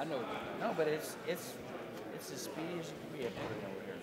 I know. No, but it's as speedy as you can be over here.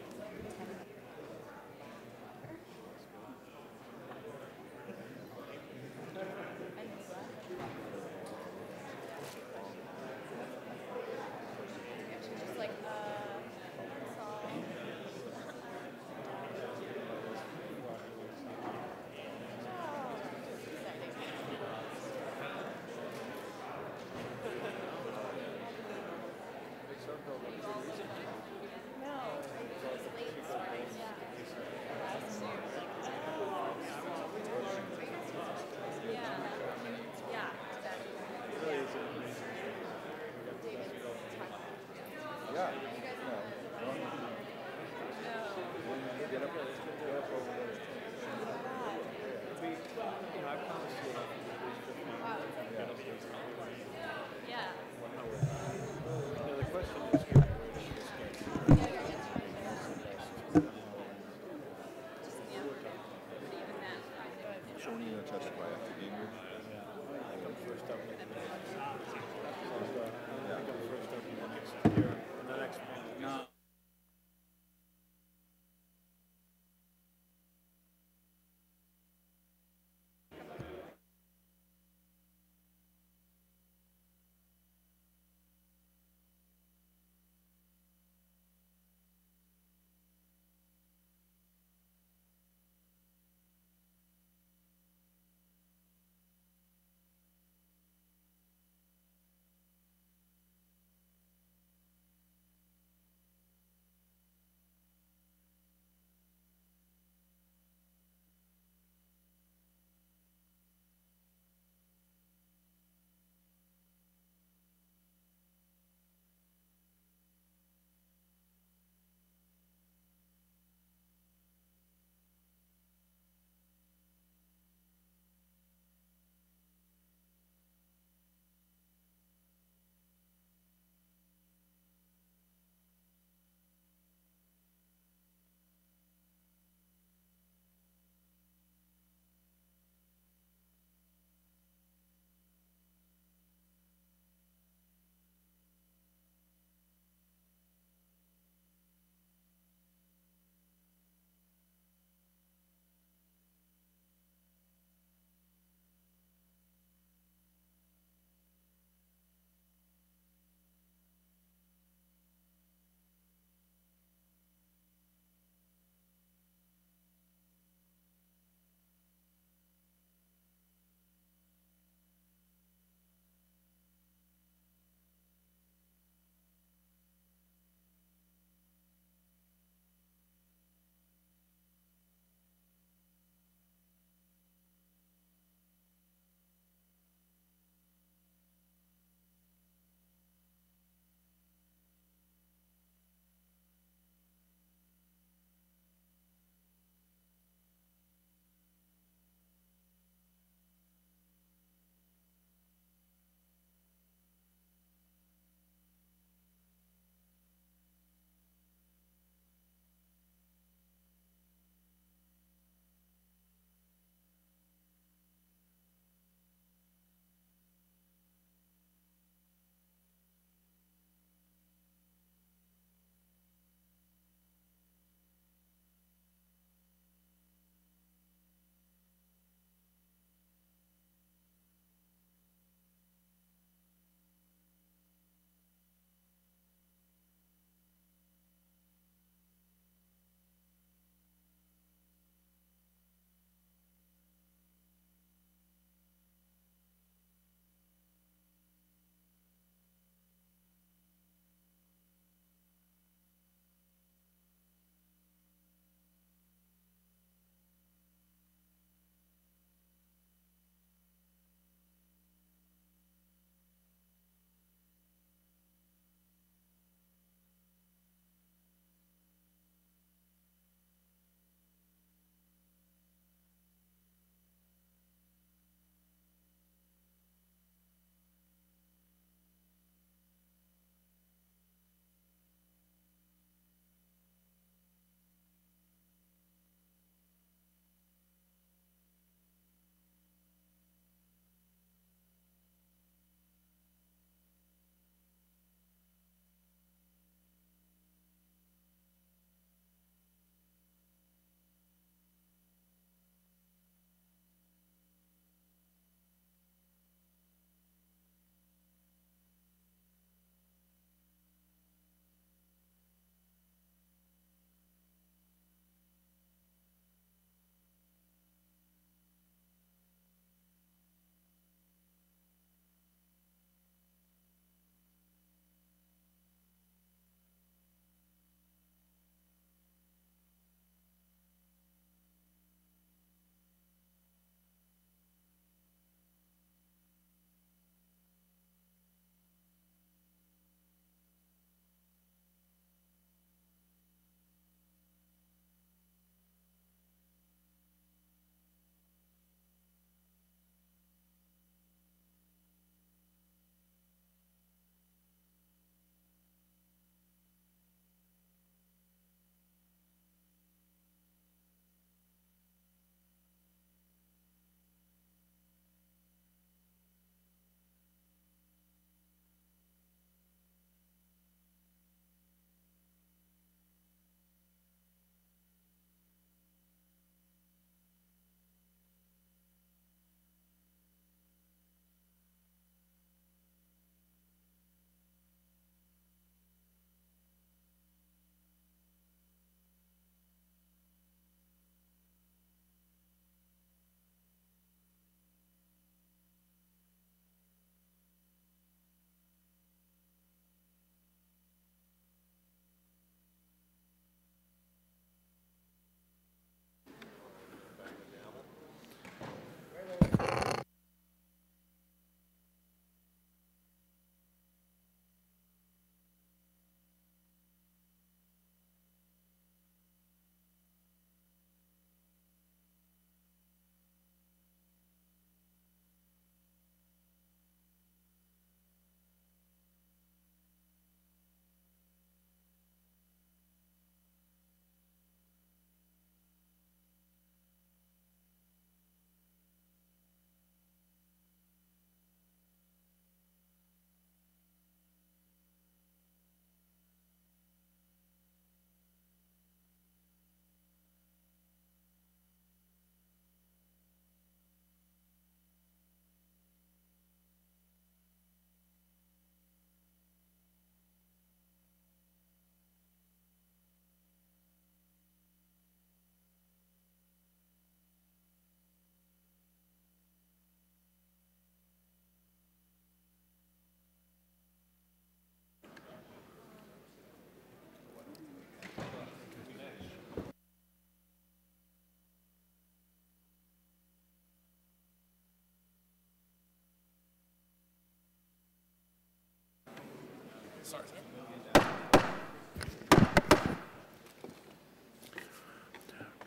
Sorry.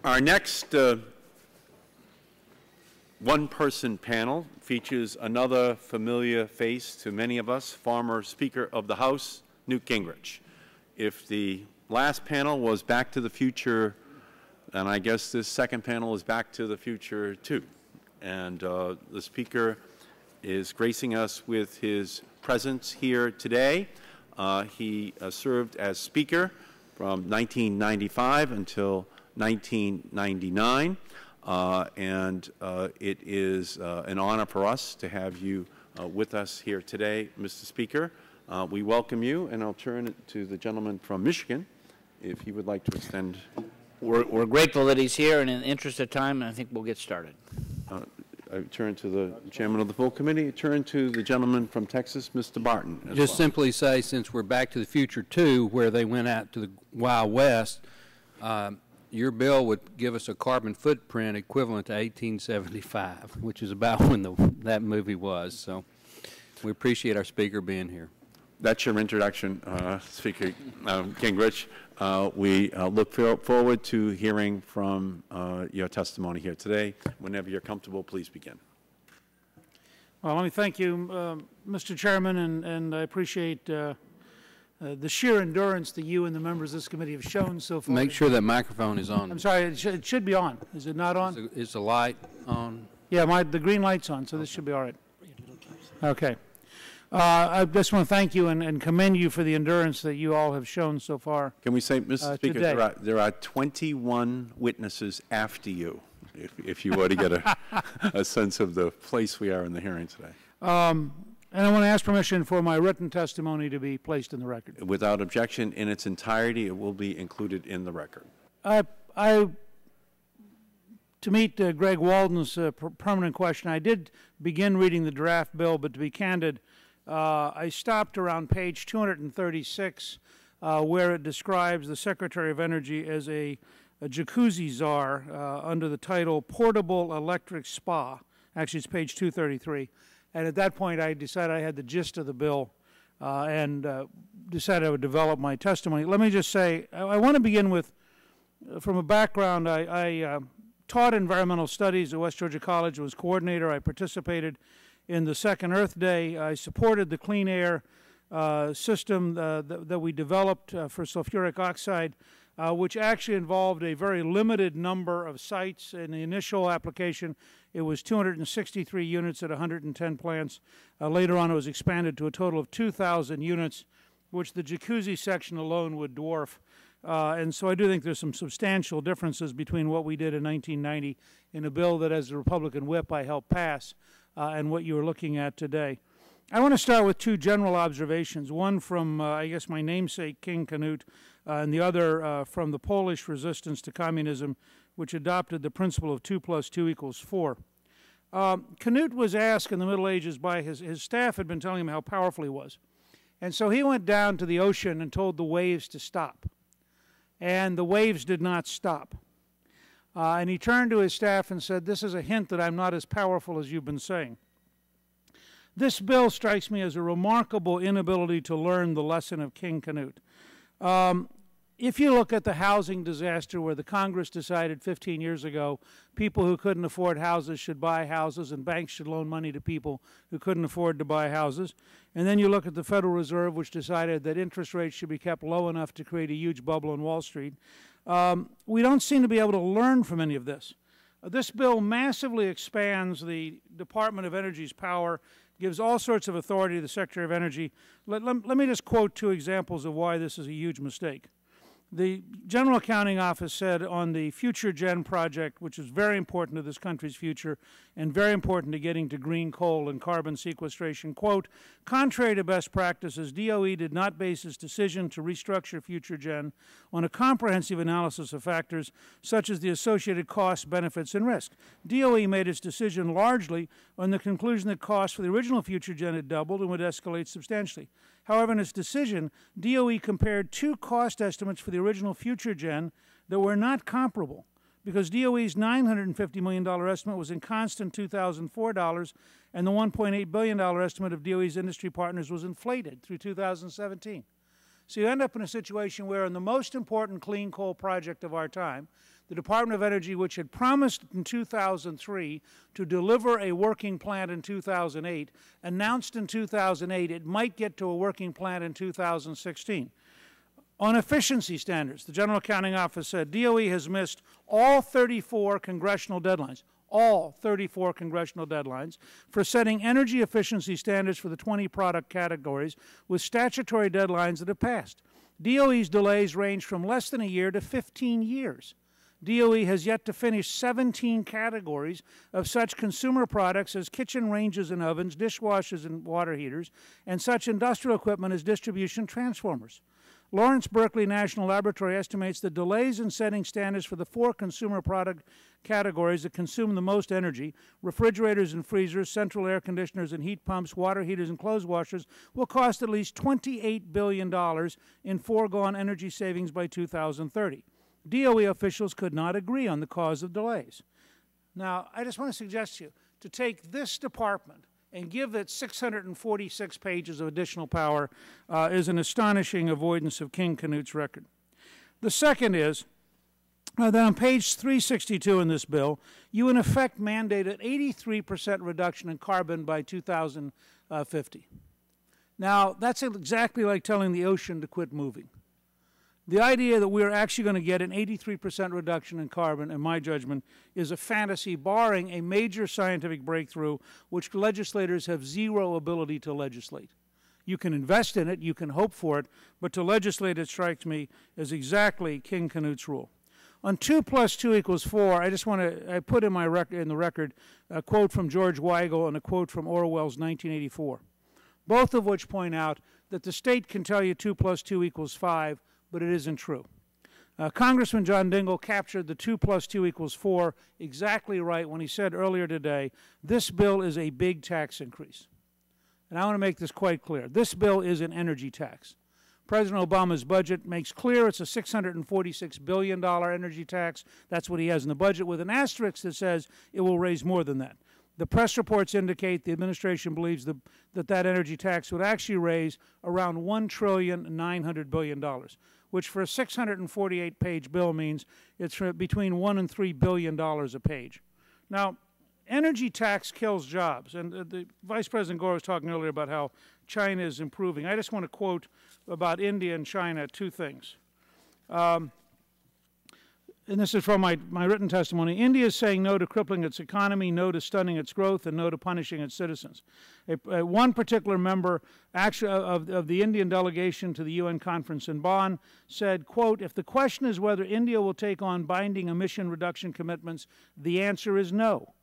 Our next one-person panel features another familiar face to many of us, former Speaker of the House, Newt Gingrich. If the last panel was Back to the Future, then I guess this second panel is Back to the Future too. And the Speaker is gracing us with his presence here today. He served as Speaker from 1995 until 1999, and it is an honor for us to have you with us here today, Mr. Speaker. We welcome you, and I'll turn it to the gentleman from Michigan, if he would like to extend. We're grateful that he's here, and in the interest of time, I think we'll get started. I turn to the chairman of the full committee. I turn to the gentleman from Texas, Mr. Barton. Just simply say, since we're Back to the Future 2, where they went out to the Wild West, your bill would give us a carbon footprint equivalent to 1875, which is about when that movie was. So we appreciate our speaker being here. That's your introduction, Speaker Gingrich. We look forward to hearing from your testimony here today. Whenever you're comfortable, please begin. Well, let me thank you, Mr. Chairman, and I appreciate the sheer endurance that you and the members of this committee have shown so far. Make sure that microphone is on. I'm sorry, it should be on. Is it not on? Is the light on? Yeah, the green light's on, so this should be all right. Okay. I just want to thank you and commend you for the endurance that you all have shown so far. Can we say, Mr. Speaker, today. there are 21 witnesses after you, if you were to get a sense of the place we are in the hearing today. And I want to ask permission for my written testimony to be placed in the record. Without objection, in its entirety, it will be included in the record. To meet Greg Walden's permanent question, I did begin reading the draft bill, but to be candid, I stopped around page 236, where it describes the Secretary of Energy as a jacuzzi czar under the title Portable Electric Spa. Actually, it's page 233. And at that point, I decided I had the gist of the bill and decided I would develop my testimony. Let me just say, I want to begin with, from a background, I taught environmental studies at West Georgia College, was coordinator. I participated in the Second Earth Day. I supported the clean air system that we developed for sulfuric oxide, which actually involved a very limited number of sites. In the initial application, it was 263 units at 110 plants. Later on, it was expanded to a total of 2,000 units, which the jacuzzi section alone would dwarf. And so I do think there's some substantial differences between what we did in 1990 in a bill that, as a Republican whip, I helped pass, and what you are looking at today. I want to start with two general observations, one from, I guess, my namesake, King Canute, and the other from the Polish resistance to communism, which adopted the principle of 2 + 2 = 4. Canute was asked in the Middle Ages by his staff had been telling him how powerful he was. And so he went down to the ocean and told the waves to stop. And the waves did not stop. And he turned to his staff and said, "This is a hint that I'm not as powerful as you've been saying." This bill strikes me as a remarkable inability to learn the lesson of King Canute. If you look at the housing disaster where the Congress decided 15 years ago people who couldn't afford houses should buy houses and banks should loan money to people who couldn't afford to buy houses, and then you look at the Federal Reserve, which decided that interest rates should be kept low enough to create a huge bubble on Wall Street, we don't seem to be able to learn from any of this. This bill massively expands the Department of Energy's power, gives all sorts of authority to the Secretary of Energy. Let me just quote two examples of why this is a huge mistake. The General Accounting Office said on the Future Gen project, which is very important to this country's future and very important to getting to green coal and carbon sequestration, quote, "Contrary to best practices, DOE did not base its decision to restructure Future Gen on a comprehensive analysis of factors such as the associated costs, benefits, and risk. DOE made its decision largely on the conclusion that costs for the original Future Gen had doubled and would escalate substantially. However, in its decision, DOE compared two cost estimates for the original Future Gen that were not comparable because DOE's $950 million estimate was in constant 2004 dollars and the $1.8 billion estimate of DOE's industry partners was inflated through 2017. So you end up in a situation where in the most important clean coal project of our time, the Department of Energy, which had promised in 2003 to deliver a working plant in 2008, announced in 2008 it might get to a working plant in 2016. On efficiency standards, the General Accounting Office said DOE has missed all 34 congressional deadlines, for setting energy efficiency standards for the 20 product categories with statutory deadlines that have passed. DOE's delays range from less than a year to 15 years. DOE has yet to finish 17 categories of such consumer products as kitchen ranges and ovens, dishwashers and water heaters, and such industrial equipment as distribution transformers. Lawrence Berkeley National Laboratory estimates the delays in setting standards for the 4 consumer product categories that consume the most energy, refrigerators and freezers, central air conditioners and heat pumps, water heaters and clothes washers, will cost at least $28 billion in foregone energy savings by 2030. DOE officials could not agree on the cause of delays. Now, I just want to suggest to you to take this department and give it 646 pages of additional power is an astonishing avoidance of King Canute's record. The second is that on page 362 in this bill, you in effect mandate an 83% reduction in carbon by 2050. Now, that's exactly like telling the ocean to quit moving. The idea that we're actually going to get an 83% reduction in carbon, in my judgment, is a fantasy, barring a major scientific breakthrough which legislators have zero ability to legislate. You can invest in it, you can hope for it, but to legislate it strikes me as exactly King Canute's rule. On 2 + 2 = 4, I just want to put in the record a quote from George Weigel and a quote from Orwell's 1984, both of which point out that the state can tell you 2 + 2 = 5, but it isn't true. Congressman John Dingell captured the 2 + 2 = 4 exactly right when he said earlier today, this bill is a big tax increase. And I want to make this quite clear. This bill is an energy tax. President Obama's budget makes clear it's a $646 billion energy tax. That's what he has in the budget, with an asterisk that says it will raise more than that. The press reports indicate the administration believes that energy tax would actually raise around $1.9 trillion, which for a 648-page bill means it's between $1 and $3 billion a page. Now, energy tax kills jobs, and the Vice President Gore was talking earlier about how China is improving. I just want to quote about India and China 2 things. And this is from my written testimony. India is saying no to crippling its economy, no to stunning its growth, and no to punishing its citizens. One particular member of the Indian delegation to the UN conference in Bonn said, quote, if the question is whether India will take on binding emission reduction commitments, the answer is no.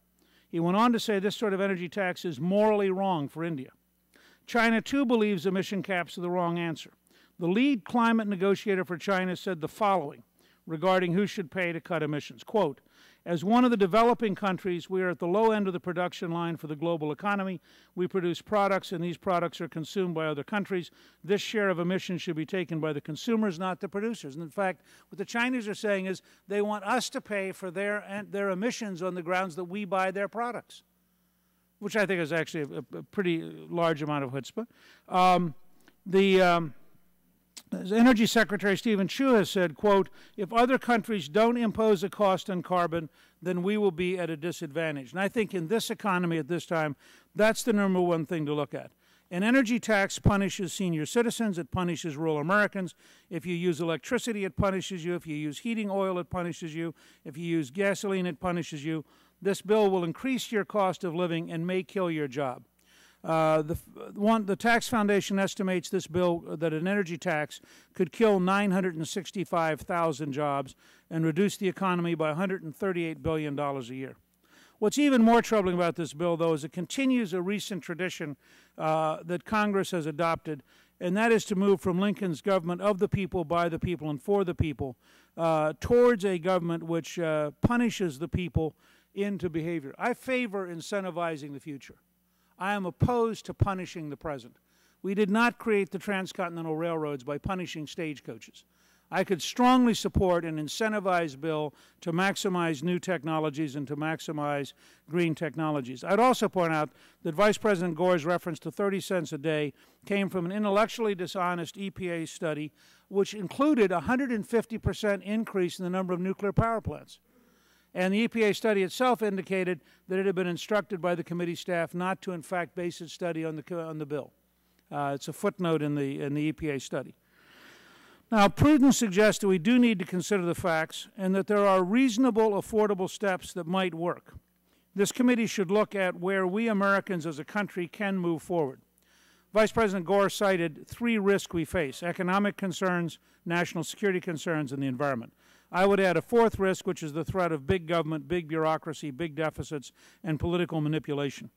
He went on to say this sort of energy tax is morally wrong for India. China, too, believes emission caps are the wrong answer. The lead climate negotiator for China said the following regarding who should pay to cut emissions. Quote, as one of the developing countries, we are at the low end of the production line for the global economy. We produce products, and these products are consumed by other countries. This share of emissions should be taken by the consumers, not the producers. And in fact, what the Chinese are saying is they want us to pay for their emissions on the grounds that we buy their products, which I think is actually a pretty large amount of chutzpah. As Energy Secretary Stephen Chu has said, quote, if other countries don't impose a cost on carbon, then we will be at a disadvantage. And I think in this economy at this time, that's the number one thing to look at. An energy tax punishes senior citizens. It punishes rural Americans. If you use electricity, it punishes you. If you use heating oil, it punishes you. If you use gasoline, it punishes you. This bill will increase your cost of living and may kill your job. The Tax Foundation estimates this bill that an energy tax could kill 965,000 jobs and reduce the economy by $138 billion a year. What's even more troubling about this bill, though, is it continues a recent tradition that Congress has adopted, and that is to move from Lincoln's government of the people, by the people, and for the people towards a government which punishes the people into behavior. I favor incentivizing the future. I am opposed to punishing the present. We did not create the transcontinental railroads by punishing stagecoaches. I could strongly support an incentivized bill to maximize new technologies and to maximize green technologies. I'd also point out that Vice President Gore's reference to 30 cents a day came from an intellectually dishonest EPA study which included a 150% increase in the number of nuclear power plants. And the EPA study itself indicated that it had been instructed by the committee staff not to, in fact, base its study on the bill. It's a footnote in the EPA study. Now, prudence suggests that we do need to consider the facts and that there are reasonable, affordable steps that might work. This committee should look at where we Americans as a country can move forward. Vice President Gore cited 3 risks we face: economic concerns, national security concerns, and the environment. I would add a 4th risk, which is the threat of big government, big bureaucracy, big deficits, and political manipulation.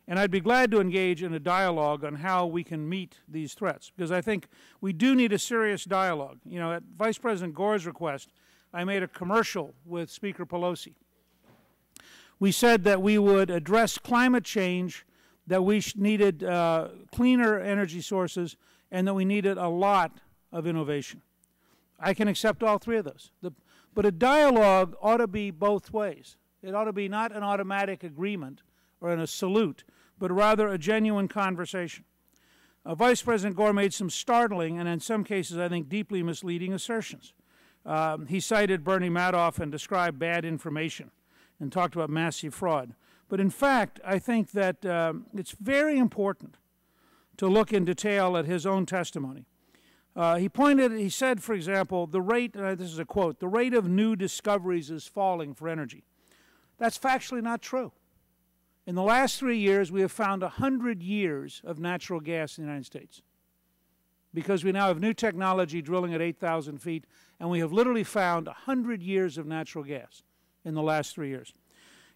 And I'd be glad to engage in a dialogue on how we can meet these threats, because I think we do need a serious dialogue. You know, at Vice President Gore's request, I made a commercial with Speaker Pelosi. We said that we would address climate change, that we needed cleaner energy sources, and that we needed a lot of innovation. I can accept all 3 of those. But a dialogue ought to be both ways. It ought to be not an automatic agreement or a salute, but rather a genuine conversation. Vice President Gore made some startling and in some cases I think deeply misleading assertions. He cited Bernie Madoff and described bad information and talked about massive fraud. But in fact, I think that it's very important to look in detail at his own testimony. He said, for example, the rate, this is a quote, the rate of new discoveries is falling for energy. That's factually not true. In the last 3 years, we have found 100 years of natural gas in the United States, because we now have new technology drilling at 8,000 feet, and we have literally found 100 years of natural gas in the last 3 years.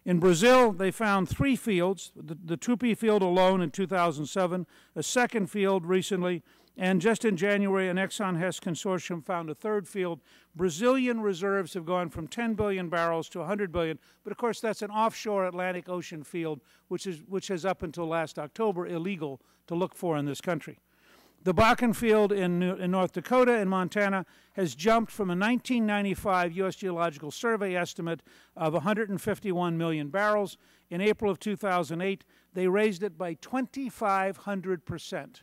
In Brazil, they found 3 fields, the Tupi field alone in 2007, a second field recently, and just in January, an Exxon Hess consortium found a 3rd field. Brazilian reserves have gone from 10 billion barrels to 100 billion, but of course that's an offshore Atlantic Ocean field, which is up until last October illegal to look for in this country. The Bakken field in North Dakota and Montana has jumped from a 1995 U.S. Geological Survey estimate of 151 million barrels. In April of 2008, they raised it by 2,500%.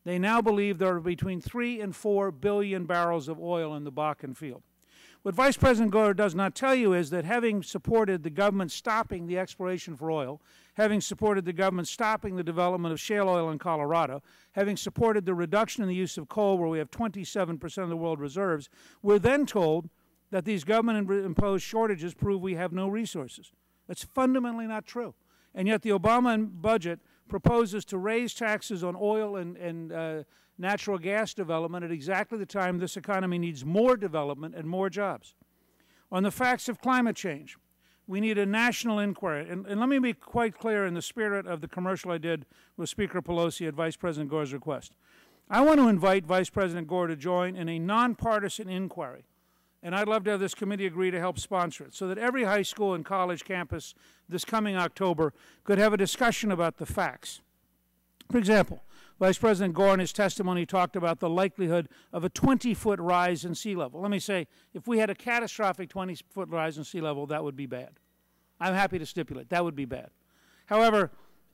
They now believe there are between 3 and 4 billion barrels of oil in the Bakken field. What Vice President Gore does not tell you is that having supported the government stopping the exploration for oil, having supported the government stopping the development of shale oil in Colorado, having supported the reduction in the use of coal where we have 27% of the world reserves, we're then told that these government-imposed shortages prove we have no resources. That's fundamentally not true. And yet the Obama budget proposes to raise taxes on oil and natural gas development at exactly the time this economy needs more development and more jobs. On the facts of climate change, we need a national inquiry. And let me be quite clear in the spirit of the commercial I did with Speaker Pelosi at Vice President Gore's request. I want to invite Vice President Gore to join in a nonpartisan inquiry. And I'd love to have this committee agree to help sponsor it so that every high school and college campus this coming October could have a discussion about the facts. For example, Vice President Gore in his testimony talked about the likelihood of a 20-foot rise in sea level. Let me say, if we had a catastrophic 20-foot rise in sea level, that would be bad. I'm happy to stipulate that would be bad. However,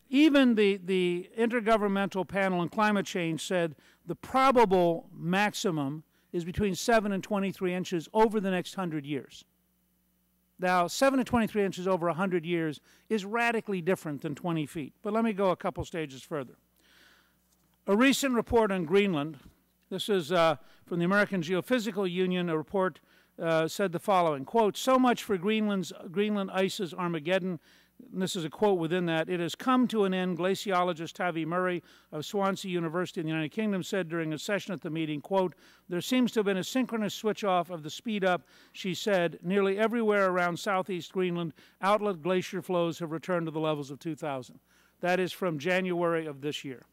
even the Intergovernmental Panel on Climate Change said the probable maximum is between 7 and 23 inches over the next 100 years. Now, 7 to 23 inches over 100 years is radically different than 20 feet. But let me go a couple stages further. A recent report on Greenland, this is from the American Geophysical Union, a report said the following, quote, "So much for Greenland ice's Armageddon." And this is a quote within that. "It has come to an end," glaciologist Tavi Murray of Swansea University in the United Kingdom said during a session at the meeting, quote, "There seems to have been a synchronous switch off of the speed up," she said. "Nearly everywhere around southeast Greenland, outlet glacier flows have returned to the levels of 2000. That is from January of this year.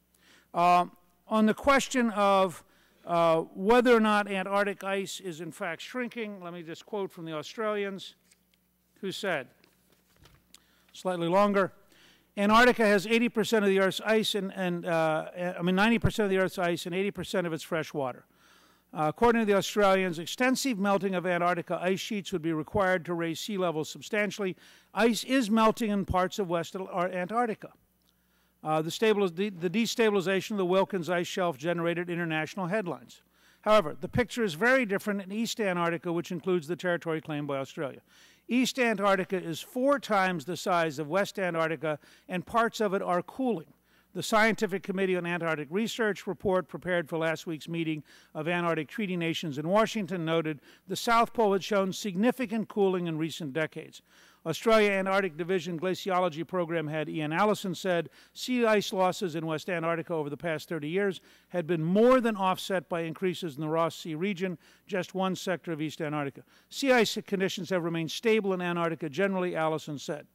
On the question of whether or not Antarctic ice is in fact shrinking, let me just quote from the Australians who said, slightly longer, "Antarctica has 80% of the Earth's ice 90% of the Earth's ice and 80% of its fresh water. According to the Australians, extensive melting of Antarctica ice sheets would be required to raise sea levels substantially. Ice is melting in parts of West Antarctica. The destabilization of the Wilkins ice shelf generated international headlines. However, the picture is very different in East Antarctica, which includes the territory claimed by Australia. East Antarctica is 4 times the size of West Antarctica, and parts of it are cooling. The Scientific Committee on Antarctic Research report prepared for last week's meeting of Antarctic Treaty Nations in Washington noted the South Pole had shown significant cooling in recent decades. Australia Antarctic Division Glaciology Program head Ian Allison said sea ice losses in West Antarctica over the past 30 years had been more than offset by increases in the Ross Sea region, just one sector of East Antarctica. Sea ice conditions have remained stable in Antarctica generally, Allison said.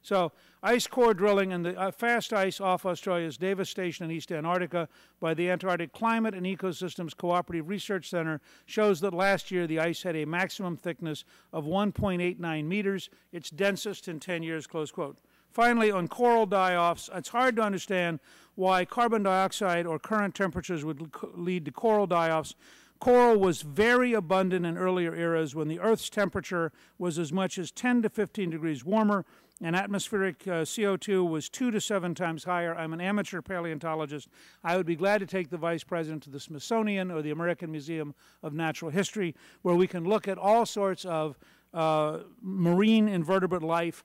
So, ice core drilling and the fast ice off Australia's Davis Station in East Antarctica by the Antarctic Climate and Ecosystems Cooperative Research Center shows that last year the ice had a maximum thickness of 1.89 meters, its densest in 10 years, close quote. Finally, on coral die-offs, it's hard to understand why carbon dioxide or current temperatures would lead to coral die-offs. Coral was very abundant in earlier eras when the Earth's temperature was as much as 10 to 15 degrees warmer, and atmospheric CO2 was 2 to 7 times higher. I'm an amateur paleontologist. I would be glad to take the Vice President to the Smithsonian or the American Museum of Natural History, where we can look at all sorts of marine invertebrate life,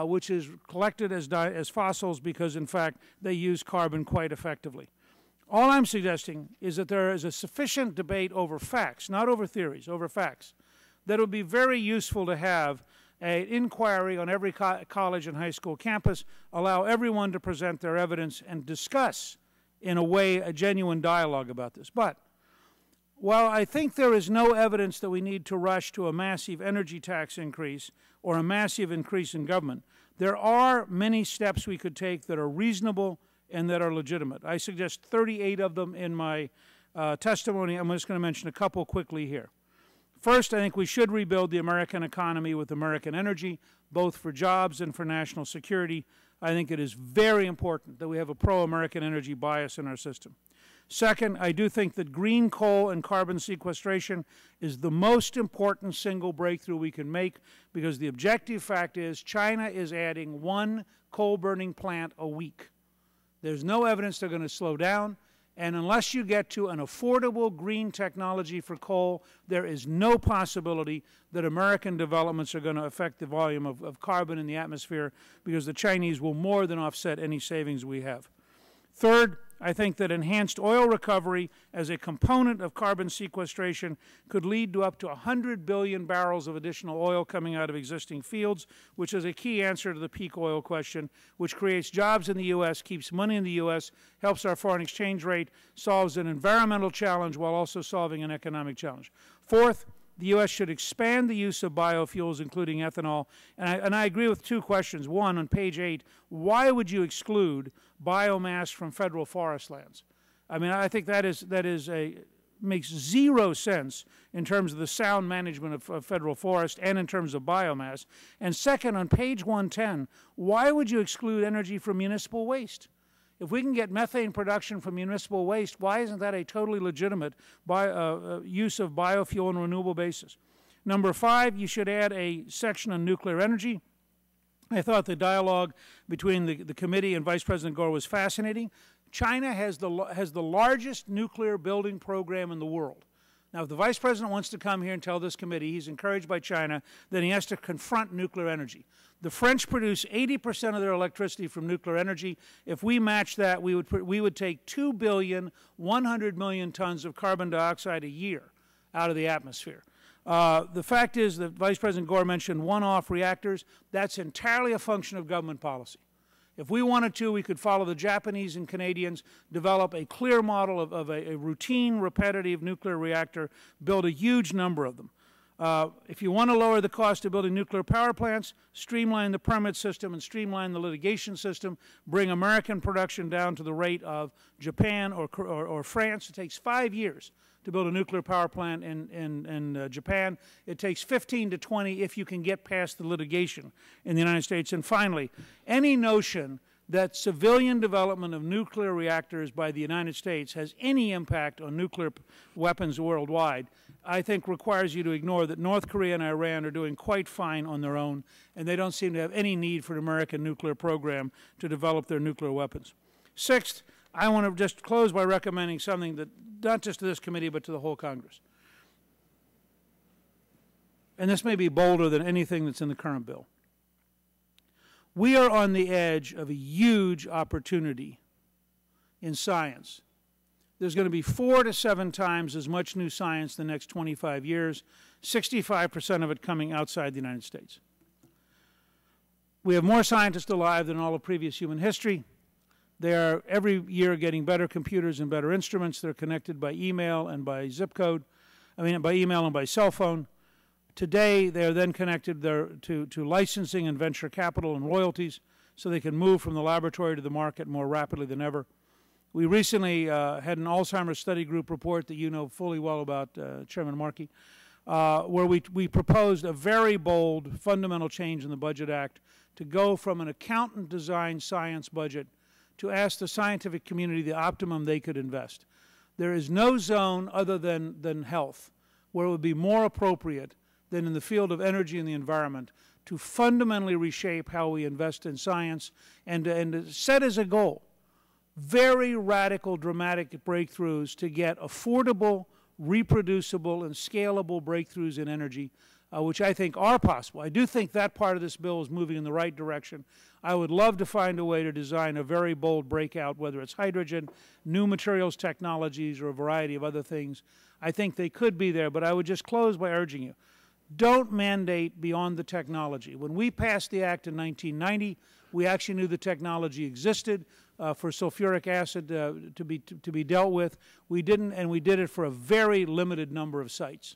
which is collected as fossils because, in fact, they use carbon quite effectively. All I'm suggesting is that there is a sufficient debate over facts, not over theories, over facts, that would be very useful to have an inquiry on every college and high school campus, allow everyone to present their evidence and discuss, in a way, a genuine dialogue about this. But while I think there is no evidence that we need to rush to a massive energy tax increase or a massive increase in government, there are many steps we could take that are reasonable and that are legitimate. I suggest 38 of them in my testimony. I'm just going to mention a couple quickly here. First, I think we should rebuild the American economy with American energy, both for jobs and for national security. I think it is very important that we have a pro-American energy bias in our system. Second, I do think that green coal and carbon sequestration is the most important single breakthrough we can make, because the objective fact is China is adding 1 coal-burning plant a week. There's no evidence they're going to slow down. And unless you get to an affordable green technology for coal, there is no possibility that American developments are going to affect the volume of carbon in the atmosphere, because the Chinese will more than offset any savings we have. Third, I think that enhanced oil recovery as a component of carbon sequestration could lead to up to 100 billion barrels of additional oil coming out of existing fields, which is a key answer to the peak oil question, which creates jobs in the U.S., keeps money in the U.S., helps our foreign exchange rate, solves an environmental challenge while also solving an economic challenge. Fourth, the U.S. should expand the use of biofuels, including ethanol. And I agree with 2 questions. One, on page 8, why would you exclude biomass from federal forest lands? I mean, I think makes 0 sense in terms of the sound management of federal forest and in terms of biomass. And second, on page 110, why would you exclude energy from municipal waste? If we can get methane production from municipal waste, why isn't that a totally legitimate use of biofuel on a renewable basis? Number 5, you should add a section on nuclear energy. I thought the dialogue between the committee and Vice President Gore was fascinating. China has the largest nuclear building program in the world. Now, if the Vice President wants to come here and tell this committee he's encouraged by China, then he has to confront nuclear energy. The French produce 80% of their electricity from nuclear energy. If we match that, we would take 2,100,000,000 tons of carbon dioxide a year out of the atmosphere. The fact is that Vice President Gore mentioned one-off reactors. That's entirely a function of government policy. If we wanted to, we could follow the Japanese and Canadians, develop a clear model of a routine, repetitive nuclear reactor, build a huge number of them. If you want to lower the cost of building nuclear power plants, streamline the permit system and streamline the litigation system, bring American production down to the rate of Japan or France. It takes 5 years to build a nuclear power plant in Japan. It takes 15 to 20 if you can get past the litigation in the United States. And finally, any notion that civilian development of nuclear reactors by the United States has any impact on nuclear weapons worldwide, I think requires you to ignore that North Korea and Iran are doing quite fine on their own, and they don't seem to have any need for an American nuclear program to develop their nuclear weapons. Sixth, I want to just close by recommending something that, not just to this committee, but to the whole Congress. And this may be bolder than anything that's in the current bill. We are on the edge of a huge opportunity in science. There's going to be 4 to 7 times as much new science in the next 25 years, 65% of it coming outside the United States. We have more scientists alive than all of previous human history. They are every year getting better computers and better instruments. They're connected by email and by zip code, by email and by cell phone. Today, they are then connected to licensing and venture capital and royalties, so they can move from the laboratory to the market more rapidly than ever. We recently had an Alzheimer's study group report that you know fully well about, Chairman Markey, where we proposed a very bold fundamental change in the Budget Act to go from an accountant-designed science budget to ask the scientific community the optimum they could invest. There is no zone other than health where it would be more appropriate than in the field of energy and the environment to fundamentally reshape how we invest in science and to set as a goal very radical, dramatic breakthroughs to get affordable, reproducible, and scalable breakthroughs in energy, which I think are possible. I do think that part of this bill is moving in the right direction. I would love to find a way to design a very bold breakout, whether it's hydrogen, new materials technologies, or a variety of other things. I think they could be there, but I would just close by urging you, don't mandate beyond the technology. When we passed the Act in 1990, we actually knew the technology existed for sulfuric acid to be dealt with. We didn't, and we did it for a very limited number of sites.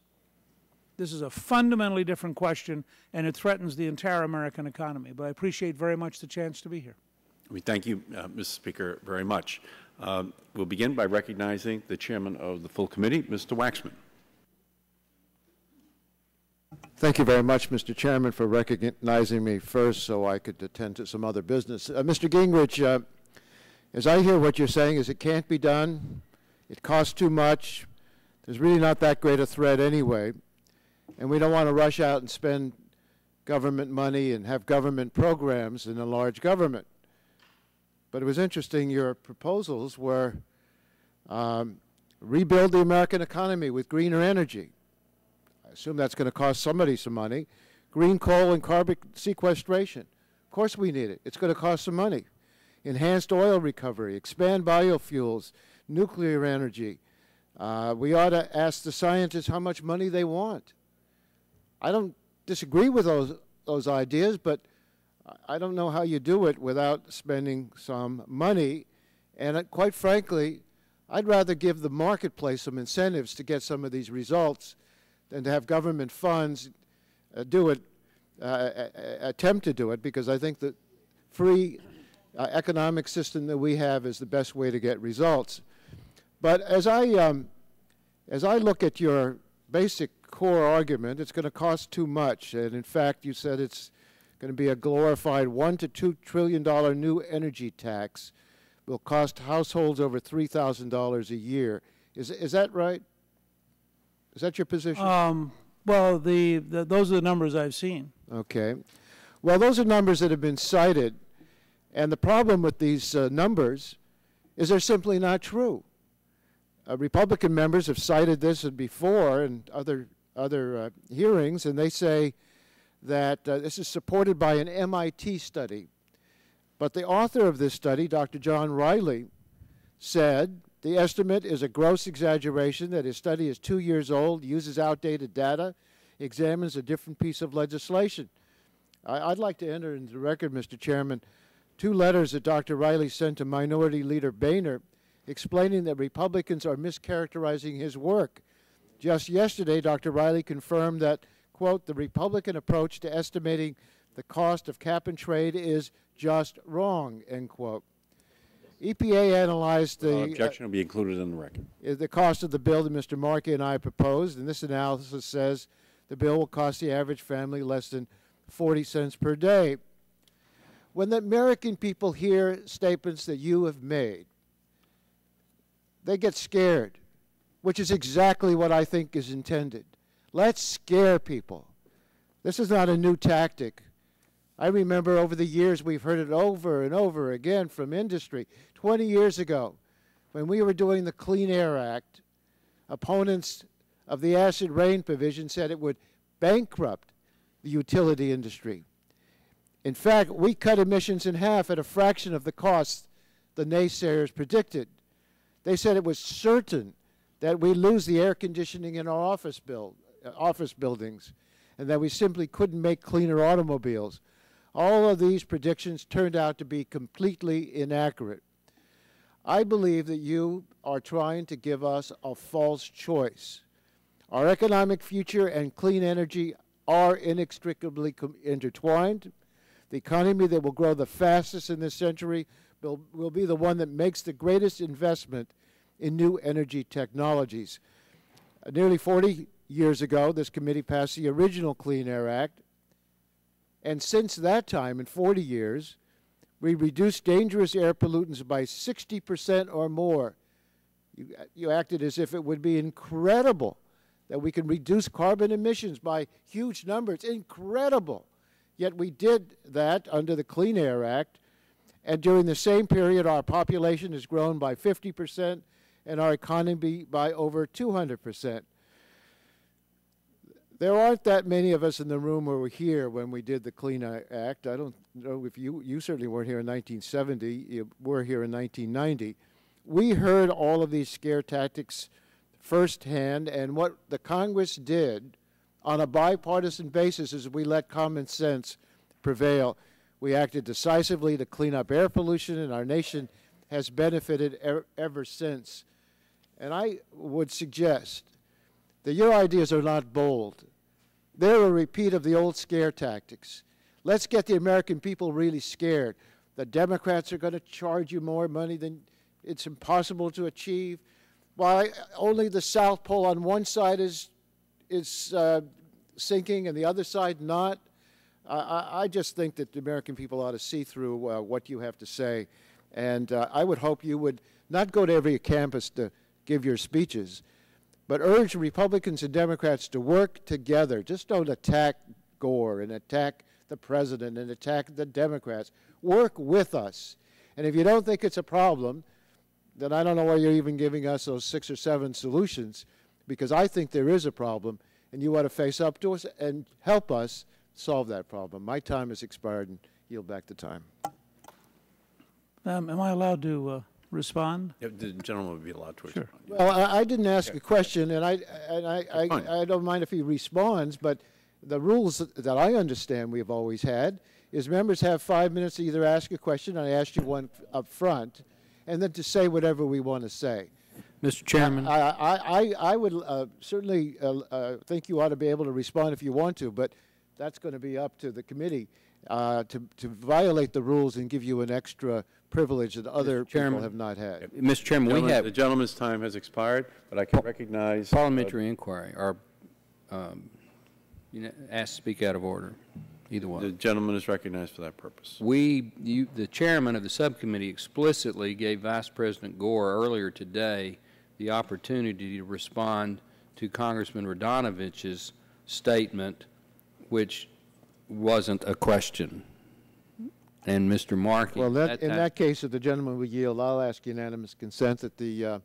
This is a fundamentally different question, and it threatens the entire American economy. But I appreciate very much the chance to be here. We thank you, Mr. Speaker, very much. We'll begin by recognizing the chairman of the full committee, Mr. Waxman. Thank you very much, Mr. Chairman, for recognizing me first so I could attend to some other business. Mr. Gingrich, as I hear what you're saying is it can't be done, it costs too much, there's really not that great a threat anyway, and we don't want to rush out and spend government money and have government programs in a large government. But it was interesting, your proposals were rebuild the American economy with greener energy. I assume that's going to cost somebody some money. Green coal and carbon sequestration. Of course we need it. It's going to cost some money. Enhanced oil recovery, expand biofuels, nuclear energy. We ought to ask the scientists how much money they want. I don't disagree with those ideas, but I don't know how you do it without spending some money. And quite frankly, I'd rather give the marketplace some incentives to get some of these results than to have government funds attempt to do it, because I think the free economic system that we have is the best way to get results. But as I look at your basic core argument, it's going to cost too much. And in fact, you said it's going to be a glorified $1 to $2 trillion new energy tax. Will cost households over $3,000 a year. Is that right? Is that your position? Well, those are the numbers I've seen. Okay. Well, those are numbers that have been cited, and the problem with these numbers is they're simply not true. Republican members have cited this before in other hearings, and they say that this is supported by an MIT study. But the author of this study, Dr. John Riley, said the estimate is a gross exaggeration, that his study is 2 years old, uses outdated data, examines a different piece of legislation. I'd like to enter into the record, Mr. Chairman, 2 letters that Dr. Riley sent to Minority Leader Boehner explaining that Republicans are mischaracterizing his work. Just yesterday, Dr. Riley confirmed that, quote, the Republican approach to estimating the cost of cap and trade is just wrong, end quote. EPA analyzed the objection will be included in the record. The cost of the bill that Mr. Markey and I proposed, and this analysis says the bill will cost the average family less than 40 cents per day. When the American people hear statements that you have made, they get scared, which is exactly what I think is intended. Let's scare people. This is not a new tactic. I remember over the years we've heard it over and over again from industry. 20 years ago, when we were doing the Clean Air Act, opponents of the acid rain provision said it would bankrupt the utility industry. In fact, we cut emissions in half at a fraction of the cost the naysayers predicted. They said it was certain that we lose the air conditioning in our office buildings, and that we simply couldn't make cleaner automobiles. All of these predictions turned out to be completely inaccurate. I believe that you are trying to give us a false choice. Our economic future and clean energy are inextricably intertwined. The economy that will grow the fastest in this century will be the one that makes the greatest investment in new energy technologies. Nearly 40 years ago, this committee passed the original Clean Air Act, and since that time, in 40 years, we reduced dangerous air pollutants by 60% or more. You acted as if it would be incredible that we can reduce carbon emissions by huge numbers. Incredible. Yet we did that under the Clean Air Act, and during the same period, our population has grown by 50% and our economy by over 200%. There aren't that many of us in the room who were here when we did the Clean Air Act. I don't know if you certainly weren't here in 1970. You were here in 1990. We heard all of these scare tactics firsthand, and what the Congress did on a bipartisan basis is we let common sense prevail. We acted decisively to clean up air pollution, and our nation has benefited ever since. And I would suggest that your ideas are not bold. They're a repeat of the old scare tactics. Let's get the American people really scared. The Democrats are going to charge you more money than it's impossible to achieve. Why, only the South Pole on one side is sinking and the other side not. I just think that the American people ought to see through what you have to say. And I would hope you would not go to every campus to give your speeches, but urge Republicans and Democrats to work together. Just don't attack Gore and attack the president and attack the Democrats. Work with us. And if you don't think it's a problem, then I don't know why you're even giving us those 6 or 7 solutions, because I think there is a problem, and you ought to face up to us and help us solve that problem. My time has expired, and yield back the time. Am I allowed to respond? Yeah, the gentleman would be allowed to respond. Sure. Well, I didn't ask a question, and I don't mind if he responds, but the rules that I understand we've always had is members have 5 minutes to either ask a question, and I asked you one up front, and then to say whatever we want to say. Mr. Chairman. I would certainly think you ought to be able to respond if you want to, but that's going to be up to the committee to violate the rules and give you an extra privilege that other people have not had. Mr. Chairman, we have the gentleman's time has expired, but I can recognize parliamentary inquiry, or asked to speak out of order. Either one. The gentleman is recognized for that purpose. The chairman of the subcommittee explicitly gave Vice President Gore earlier today the opportunity to respond to Congressman Radanovich's statement, which wasn't a question. And Mr. Markey. Well, in that case, if the gentleman would yield, I'll ask unanimous consent that the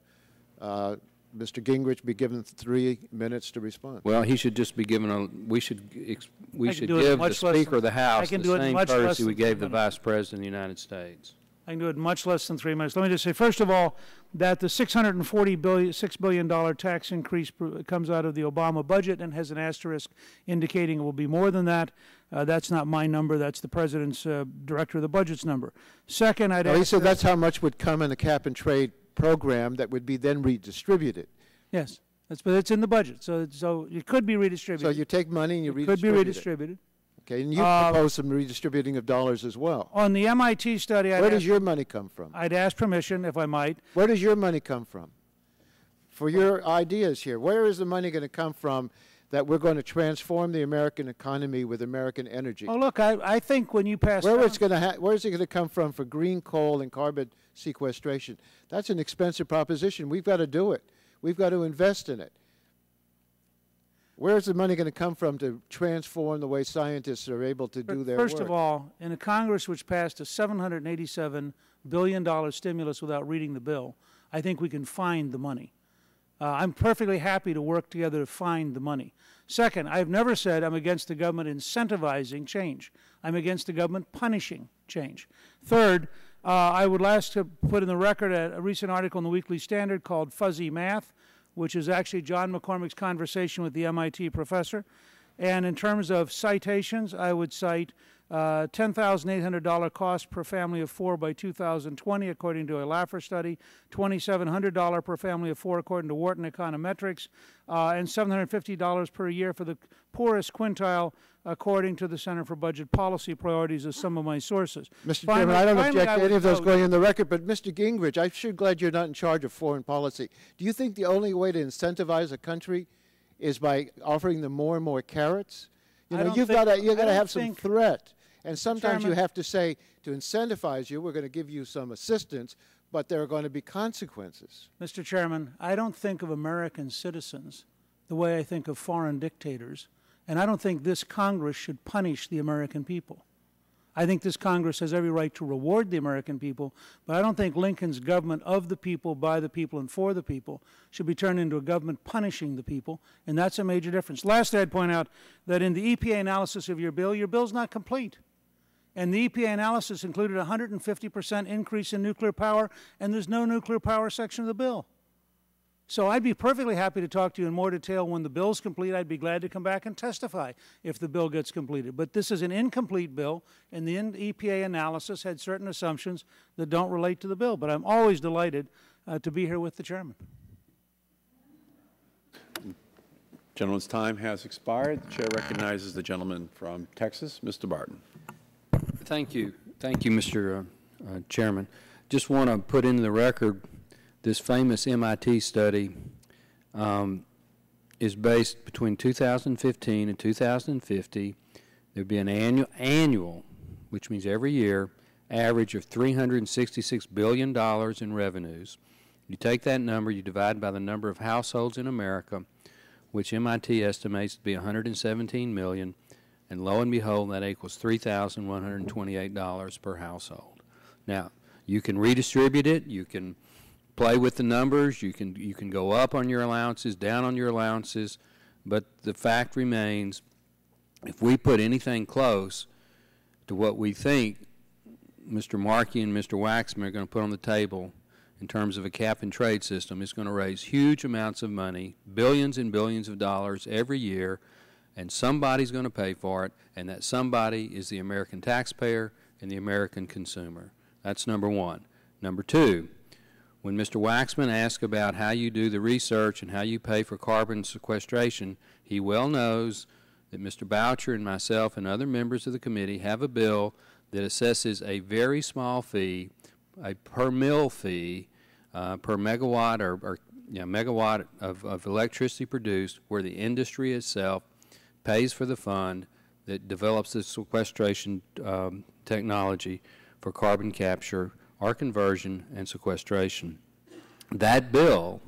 Mr. Gingrich be given 3 minutes to respond. Well, he should just be given we should give the Speaker of the House the same courtesy we gave the Vice President of the United States. I can do it in much less than 3 minutes. Let me just say, first of all, that the $6 billion tax increase comes out of the Obama budget and has an asterisk indicating it will be more than that. That's not my number. That's the President's Director of the Budget's number. Second, he said that's how much would come in a cap-and-trade program that would be then redistributed. Yes, but it's in the budget, so it could be redistributed. So you take money and you redistribute it. Could be redistributed. Okay, and you propose some redistributing of dollars as well. On the MIT study, where does your money come from? I'd ask permission, if I might. Where does your money come from? For your ideas here, where is the money going to come from that we're going to transform the American economy with American energy. Oh, look, I think when you pass... Where is it going to come from for green coal and carbon sequestration? That's an expensive proposition. We've got to do it. We've got to invest in it. Where is the money going to come from to transform the way scientists are able to do their work? First of all, in a Congress which passed a $787 billion stimulus without reading the bill, I think we can find the money. I'm perfectly happy to work together to find the money. Second, I've never said I'm against the government incentivizing change. I'm against the government punishing change. Third, I would like to put in the record a recent article in the Weekly Standard called Fuzzy Math, which is actually John McCormick's conversation with the MIT professor. And in terms of citations, I would cite $10,800 cost per family of 4 by 2020, according to a Laffer study, $2,700 per family of 4, according to Wharton Econometrics, and $750 per year for the poorest quintile, according to the Center for Budget Policy Priorities, as some of my sources. Mr. Chairman, I don't object to any of those going in the record, but Mr. Gingrich, I'm sure glad you're not in charge of foreign policy. Do you think the only way to incentivize a country is by offering them more and more carrots? You know, you've got to have some threat. And sometimes you have to say, to incentivize you, we're going to give you some assistance, but there are going to be consequences. Mr. Chairman, I don't think of American citizens the way I think of foreign dictators, and I don't think this Congress should punish the American people. I think this Congress has every right to reward the American people, but I don't think Lincoln's government of the people, by the people, and for the people should be turned into a government punishing the people, and that's a major difference. Lastly, I'd point out that in the EPA analysis of your bill's not complete. And the EPA analysis included a 150% increase in nuclear power, and there's no nuclear power section of the bill. So I'd be perfectly happy to talk to you in more detail when the bill's complete. I'd be glad to come back and testify if the bill gets completed. But this is an incomplete bill, and the EPA analysis had certain assumptions that don't relate to the bill. But I'm always delighted to be here with the chairman. Gentleman's time has expired. The chair recognizes the gentleman from Texas, Mr. Barton. Thank you. Thank you, Mr. Chairman. Just want to put into the record this famous MIT study is based between 2015 and 2050. There'd be an annual, which means every year, average of $366 billion in revenues. You take that number, you divide by the number of households in America, which MIT estimates to be 117 million, and lo and behold, that equals $3,128 per household. Now, you can redistribute it, you can play with the numbers, you can go up on your allowances, down on your allowances, but the fact remains, if we put anything close to what we think Mr. Markey and Mr. Waxman are going to put on the table in terms of a cap-and-trade system, it's going to raise huge amounts of money, billions and billions of dollars every year, and somebody's going to pay for it, and that somebody is the American taxpayer and the American consumer. That's number one. Number two, when Mr. Waxman asked about how you do the research and how you pay for carbon sequestration, he well knows that Mr. Boucher and myself and other members of the committee have a bill that assesses a very small fee, a per mil fee, per megawatt or megawatt of electricity produced, where the industry itself pays for the fund that develops the sequestration technology for carbon capture or conversion and sequestration. That bill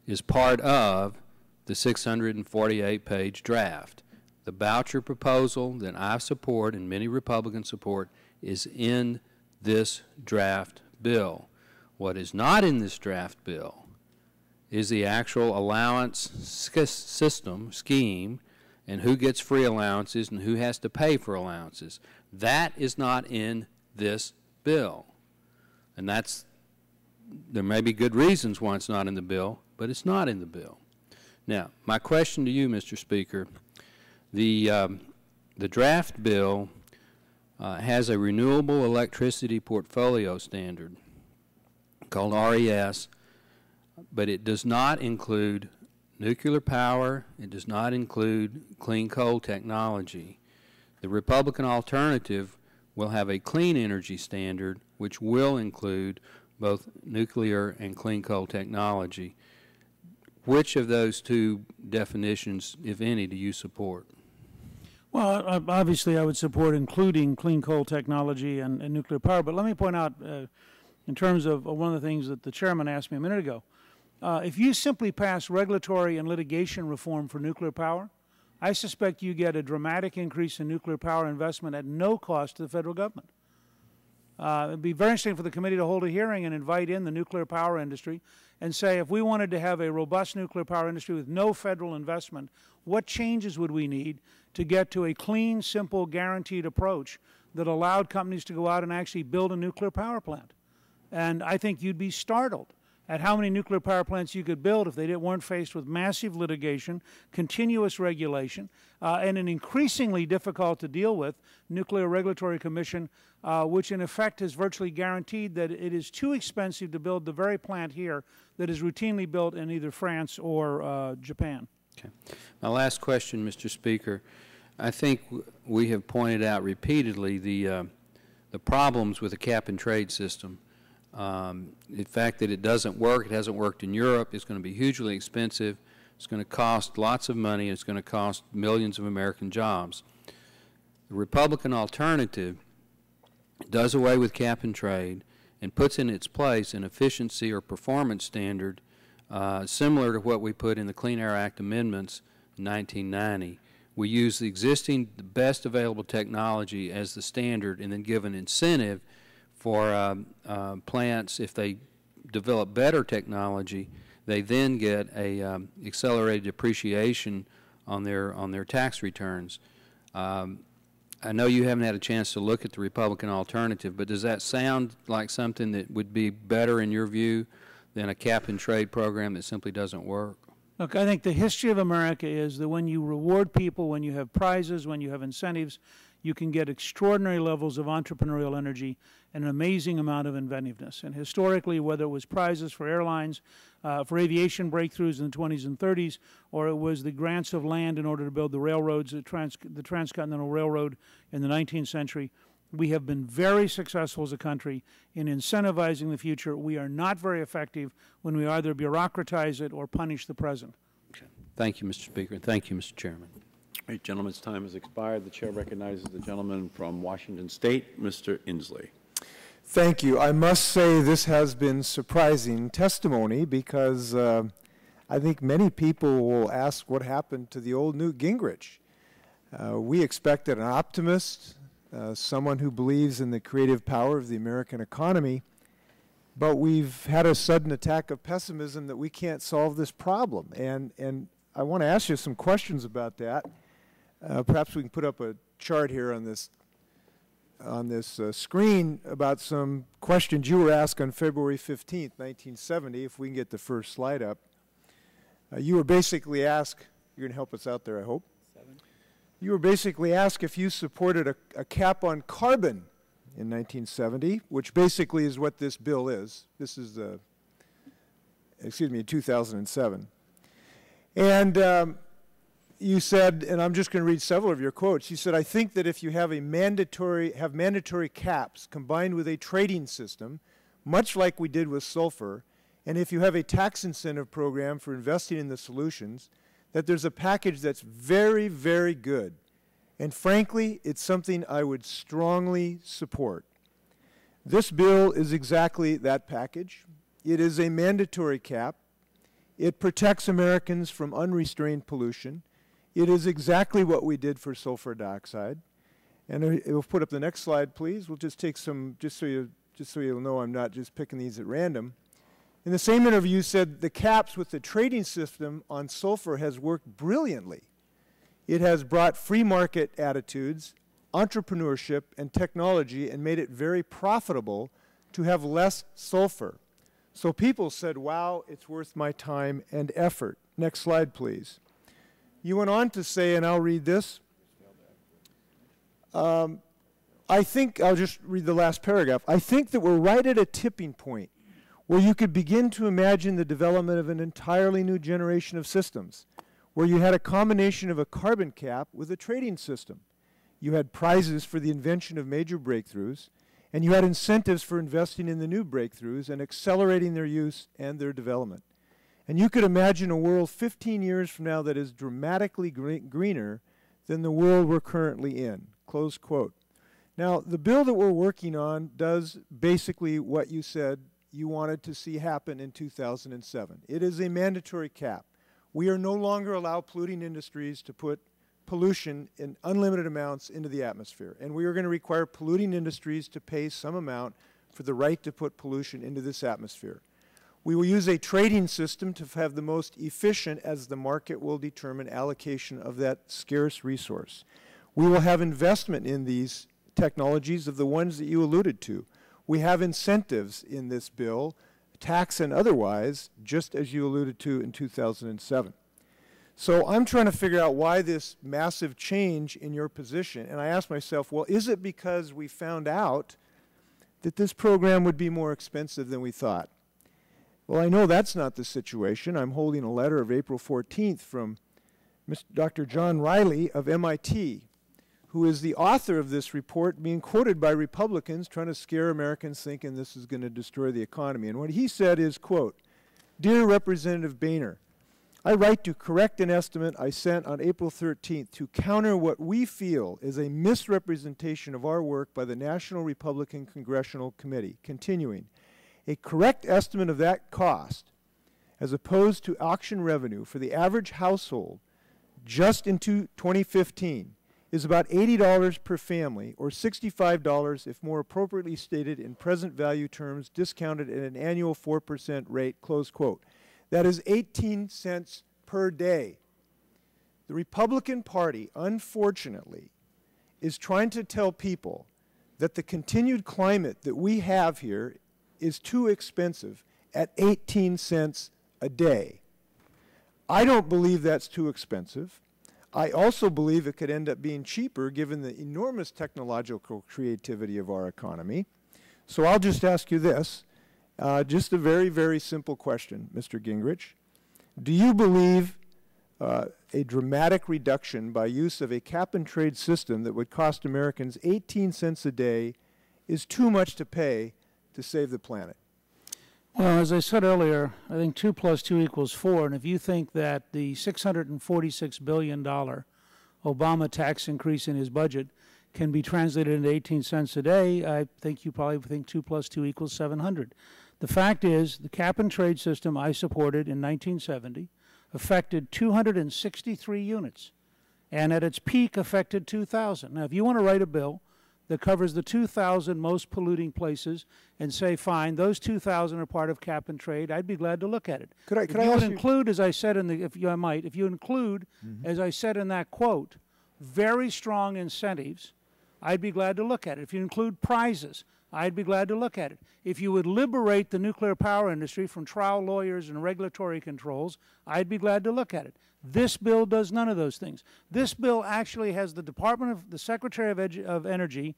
is part of the 648-page draft. The Boucher proposal that I support and many Republicans support is in this draft bill. What is not in this draft bill is the actual allowance scheme and who gets free allowances and who has to pay for allowances. That is not in this bill. And there may be good reasons why it's not in the bill, but it's not in the bill. Now, my question to you, Mr. Speaker, the draft bill has a renewable electricity portfolio standard called RES, but it does not include nuclear power. It does not include clean coal technology. The Republican alternative will have a clean energy standard which will include both nuclear and clean coal technology. Which of those two definitions, if any, do you support? Well, obviously, I would support including clean coal technology and nuclear power. But let me point out, in terms of one of the things that the chairman asked me a minute ago, if you simply pass regulatory and litigation reform for nuclear power, I suspect you get a dramatic increase in nuclear power investment at no cost to the federal government. It would be very interesting for the committee to hold a hearing and invite in the nuclear power industry and say, if we wanted to have a robust nuclear power industry with no federal investment, what changes would we need to get to a clean, simple, guaranteed approach that allowed companies to go out and actually build a nuclear power plant? And I think you'd be startled at how many nuclear power plants you could build if they weren't faced with massive litigation, continuous regulation, and an increasingly difficult to deal with Nuclear Regulatory Commission, which in effect has virtually guaranteed that it is too expensive to build the very plant here that is routinely built in either France or Japan. Okay. My last question, Mr. Speaker. I think we have pointed out repeatedly the problems with the cap-and-trade system. The fact that it doesn't work, it hasn't worked in Europe, it's going to be hugely expensive, it's going to cost lots of money, it's going to cost millions of American jobs. The Republican alternative does away with cap and trade and puts in its place an efficiency or performance standard similar to what we put in the Clean Air Act amendments in 1990. We use the existing, the best available technology as the standard and then give an incentive for plants. If they develop better technology, they then get a accelerated depreciation on their tax returns. I know you haven't had a chance to look at the Republican alternative, but does that sound like something that would be better in your view than a cap-and-trade program that simply doesn't work? Look, I think the history of America is that when you reward people, when you have prizes, when you have incentives, you can get extraordinary levels of entrepreneurial energy and an amazing amount of inventiveness. And historically, whether it was prizes for airlines, for aviation breakthroughs in the 20s and 30s, or it was the grants of land in order to build the railroads, the Transcontinental Railroad in the 19th century, we have been very successful as a country in incentivizing the future. We are not very effective when we either bureaucratize it or punish the present. Okay. Thank you, Mr. Speaker, and thank you, Mr. Chairman. All right, gentleman's time has expired. The chair recognizes the gentleman from Washington State, Mr. Inslee. Thank you. I must say this has been surprising testimony because I think many people will ask what happened to the old Newt Gingrich. We expected an optimist, someone who believes in the creative power of the American economy, but we've had a sudden attack of pessimism that we can't solve this problem. And I want to ask you some questions about that. Perhaps we can put up a chart here on this screen about some questions you were asked on February 15th, 1970, if we can get the first slide up. You were basically asked, you're going to help us out there, I hope. You were basically asked if you supported a cap on carbon in 1970, which basically is what this bill is. This is, excuse me, 2007. And you said, and I'm just going to read several of your quotes, you said, I think that if you have mandatory caps combined with a trading system, much like we did with sulfur, and if you have a tax incentive program for investing in the solutions, that there's a package that's very, very good. And frankly, it's something I would strongly support. This bill is exactly that package. It is a mandatory cap. It protects Americans from unrestrained pollution. It is exactly what we did for sulfur dioxide. And we'll put up the next slide, please. We'll just take some, just so you'll know I'm not just picking these at random. In the same interview, you said the caps with the trading system on sulfur has worked brilliantly. It has brought free market attitudes, entrepreneurship, and technology and made it very profitable to have less sulfur. So people said, wow, it's worth my time and effort. Next slide, please. You went on to say, and I'll read this. I think, I'll just read the last paragraph. I think that we're right at a tipping point where you could begin to imagine the development of an entirely new generation of systems, where you had a combination of a carbon cap with a trading system. You had prizes for the invention of major breakthroughs, and you had incentives for investing in the new breakthroughs and accelerating their use and their development. And you could imagine a world 15 years from now that is dramatically greener than the world we're currently in, close quote. Now, the bill that we're working on does basically what you said you wanted to see happen in 2007. It is a mandatory cap. We are no longer allow polluting industries to put pollution in unlimited amounts into the atmosphere. And we are going to require polluting industries to pay some amount for the right to put pollution into this atmosphere. We will use a trading system to have the most efficient as the market will determine allocation of that scarce resource. We will have investment in these technologies of the ones that you alluded to. We have incentives in this bill, tax and otherwise, just as you alluded to in 2007. So I'm trying to figure out why this massive change in your position. And I asked myself, well, is it because we found out that this program would be more expensive than we thought? Well, I know that's not the situation. I'm holding a letter of April 14th from Dr. John Riley of MIT, who is the author of this report being quoted by Republicans trying to scare Americans thinking this is going to destroy the economy. And what he said is, quote, "Dear Representative Boehner, I write to correct an estimate I sent on April 13th to counter what we feel is a misrepresentation of our work by the National Republican Congressional Committee." Continuing, "A correct estimate of that cost, as opposed to auction revenue for the average household just in 2015, is about $80 per family, or $65 if more appropriately stated in present value terms, discounted at an annual 4% rate," close quote. That is 18 cents per day. The Republican Party, unfortunately, is trying to tell people that the continued climate that we have here is too expensive at 18 cents a day. I don't believe that's too expensive. I also believe it could end up being cheaper given the enormous technological creativity of our economy. So I'll just ask you this, just a very, very simple question, Mr. Gingrich. Do you believe a dramatic reduction by use of a cap-and-trade system that would cost Americans 18 cents a day is too much to pay to save the planet? Well, as I said earlier, I think 2 plus 2 equals 4, and if you think that the $646 billion Obama tax increase in his budget can be translated into 18 cents a day, I think you probably think 2 plus 2 equals 700. The fact is, the cap-and-trade system I supported in 1970 affected 263 units, and at its peak affected 2,000. Now, if you want to write a bill that covers the 2,000 most polluting places and say, fine, those 2,000 are part of cap and trade, I'd be glad to look at it. Could I ask you include, as I said in the, if you include, as I said in that quote, very strong incentives, I'd be glad to look at it. If you include prizes, I'd be glad to look at it. If you would liberate the nuclear power industry from trial lawyers and regulatory controls, I'd be glad to look at it. This bill does none of those things. This bill actually has the Secretary of Energy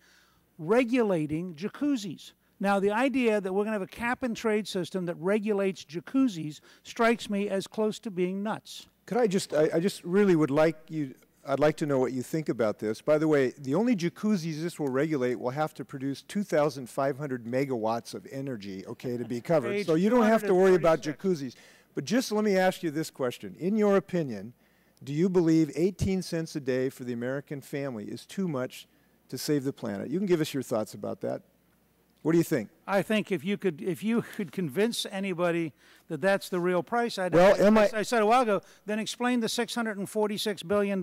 regulating jacuzzis. Now, the idea that we're going to have a cap-and-trade system that regulates jacuzzis strikes me as close to being nuts. Could I just really would like you, I'd like to know what you think about this. By the way, the only jacuzzis this will regulate will have to produce 2,500 megawatts of energy, okay, to be covered. So you don't have to worry about jacuzzis. But just let me ask you this question. In your opinion, do you believe 18 cents a day for the American family is too much to save the planet? You can give us your thoughts about that. What do you think? I think if you could convince anybody that that's the real price, I said a while ago, then explain the $646 billion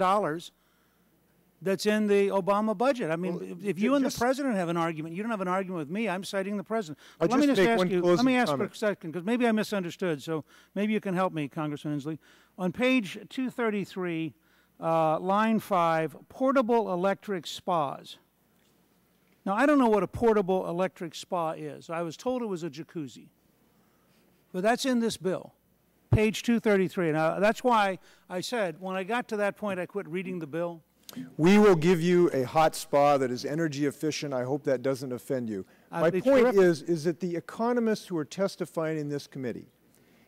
that's in the Obama budget. I mean, well, if you and the president have an argument, you don't have an argument with me. I'm citing the president. Let me just ask you, let me ask for a second, because maybe I misunderstood, so maybe you can help me, Congressman Inslee. On page 233, line 5, portable electric spas. Now, I don't know what a portable electric spa is. I was told it was a jacuzzi. But that's in this bill, page 233. Now, that's why I said, when I got to that point, I quit reading the bill. We will give you a hot spa that is energy efficient. I hope that doesn't offend you. My point is that the economists who are testifying in this committee,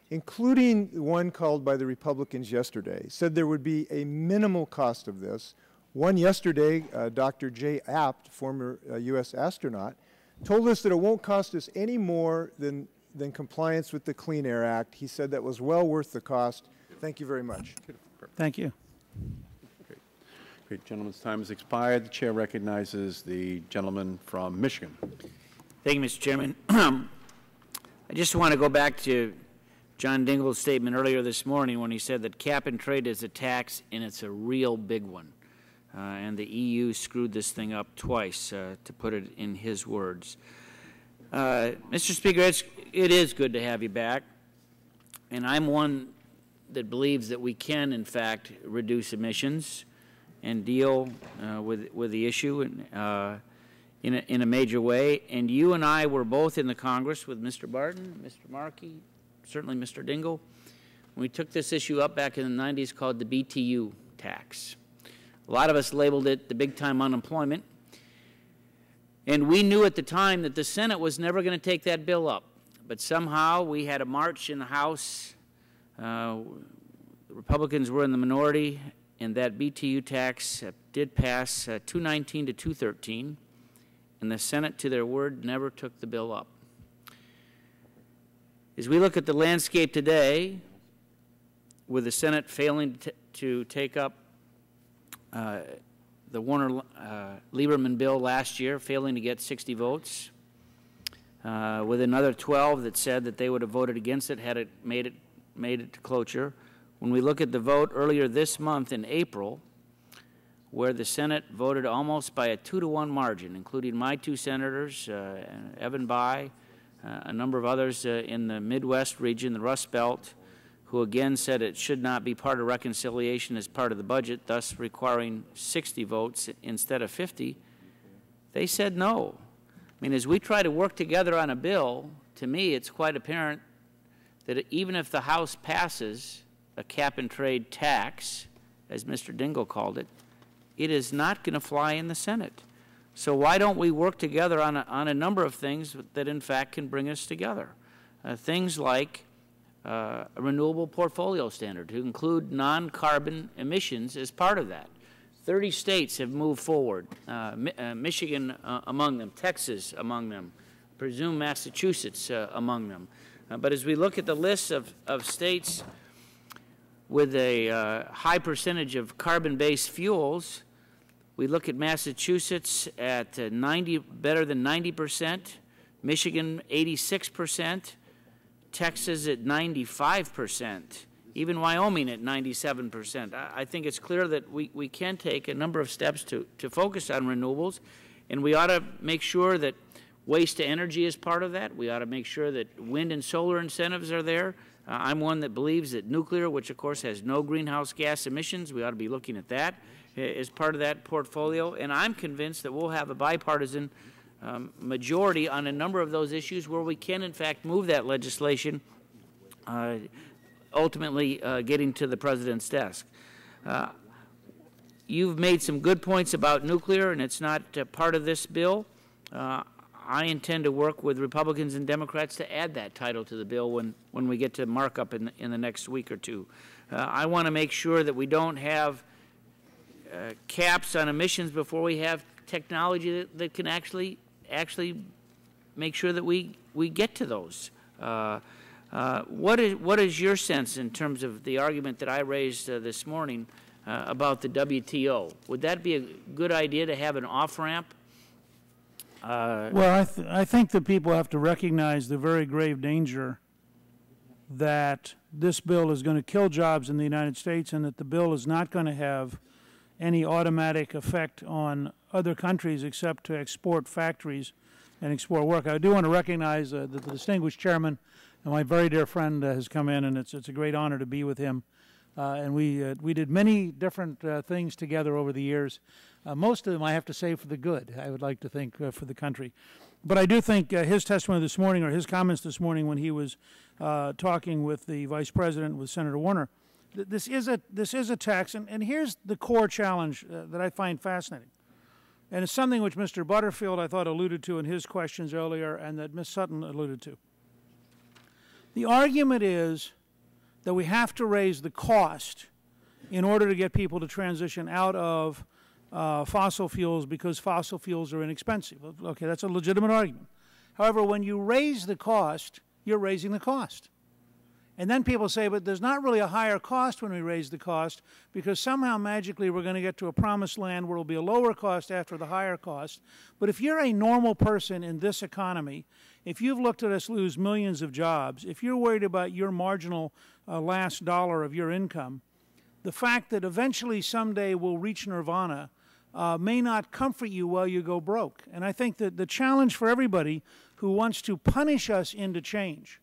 including the one called by the Republicans yesterday, said there would be a minimal cost of this. One yesterday, Dr. Jay Apt, former U.S. astronaut, told us that it won't cost us any more than than compliance with the Clean Air Act. He said that was well worth the cost. Thank you very much. Thank you. Great. Gentleman's time has expired. The chair recognizes the gentleman from Michigan. Thank you, Mr. Chairman. I just want to go back to John Dingell's statement earlier this morning when he said that cap and trade is a tax, and it's a real big one. And the EU screwed this thing up twice, to put it in his words. Mr. Speaker, it is good to have you back, and I'm one that believes that we can, in fact, reduce emissions and deal with the issue in a major way. And you and I were both in the Congress with Mr. Barton, Mr. Markey, certainly Mr. Dingell. We took this issue up back in the 90s called the BTU tax. A lot of us labeled it the big-time unemployment. And we knew at the time that the Senate was never going to take that bill up. But somehow we had a march in the House. The Republicans were in the minority, and that BTU tax did pass 219 to 213. And the Senate, to their word, never took the bill up. As we look at the landscape today, with the Senate failing to take up the Warner-Lieberman bill last year, failing to get 60 votes, with another 12 that said that they would have voted against it had it made it to cloture. When we look at the vote earlier this month in April, where the Senate voted almost by a 2-to-1 margin, including my two senators, Evan Bayh, a number of others in the Midwest region, the Rust Belt, who again said it should not be part of reconciliation as part of the budget, thus requiring 60 votes instead of 50, they said no. I mean, as we try to work together on a bill, to me it's quite apparent that even if the House passes a cap-and-trade tax, as Mr. Dingell called it, it is not going to fly in the Senate. So why don't we work together on a number of things that, in fact, can bring us together? Things like a renewable portfolio standard to include non-carbon emissions as part of that. 30 states have moved forward, Michigan among them, Texas among them, presume Massachusetts among them. But as we look at the list of states with a high percentage of carbon-based fuels, we look at Massachusetts at better than 90%, Michigan 86%, Texas at 95%, even Wyoming at 97%. I think it's clear that we can take a number of steps to focus on renewables, and we ought to make sure that waste to energy is part of that. We ought to make sure that wind and solar incentives are there. I'm one that believes that nuclear, which of course has no greenhouse gas emissions, we ought to be looking at that as part of that portfolio. And I'm convinced that we'll have a bipartisan majority on a number of those issues where we can, in fact, move that legislation, ultimately getting to the President's desk. You've made some good points about nuclear, and it's not part of this bill. I intend to work with Republicans and Democrats to add that title to the bill when we get to markup in the next week or two. I want to make sure that we don't have caps on emissions before we have technology that can actually make sure that we get to those. What is your sense in terms of the argument that I raised this morning about the WTO? Would that be a good idea to have an off-ramp? Well, I think that people have to recognize the very grave danger that this bill is going to kill jobs in the United States, and that the bill is not going to have any automatic effect on other countries except to export factories and export work. I do want to recognize that the distinguished chairman and my very dear friend has come in, and it's a great honor to be with him. And we did many different things together over the years. Most of them, I have to say, for the good, I would like to think, for the country. But I do think his testimony this morning, or his comments this morning when he was talking with the Vice President, with Senator Warner, this is a tax, and here's the core challenge that I find fascinating. And it's something which Mr. Butterfield, I thought, alluded to in his questions earlier, and that Ms. Sutton alluded to. The argument is that we have to raise the cost in order to get people to transition out of fossil fuels because fossil fuels are inexpensive. Okay, that's a legitimate argument. However, when you raise the cost, you're raising the cost. And then people say, but there's not really a higher cost when we raise the cost, because somehow magically we're going to get to a promised land where it will be a lower cost after the higher cost. But if you're a normal person in this economy, if you've looked at us lose millions of jobs, if you're worried about your marginal last dollar of your income, the fact that eventually someday we'll reach nirvana may not comfort you while you go broke. And I think that the challenge for everybody who wants to punish us into change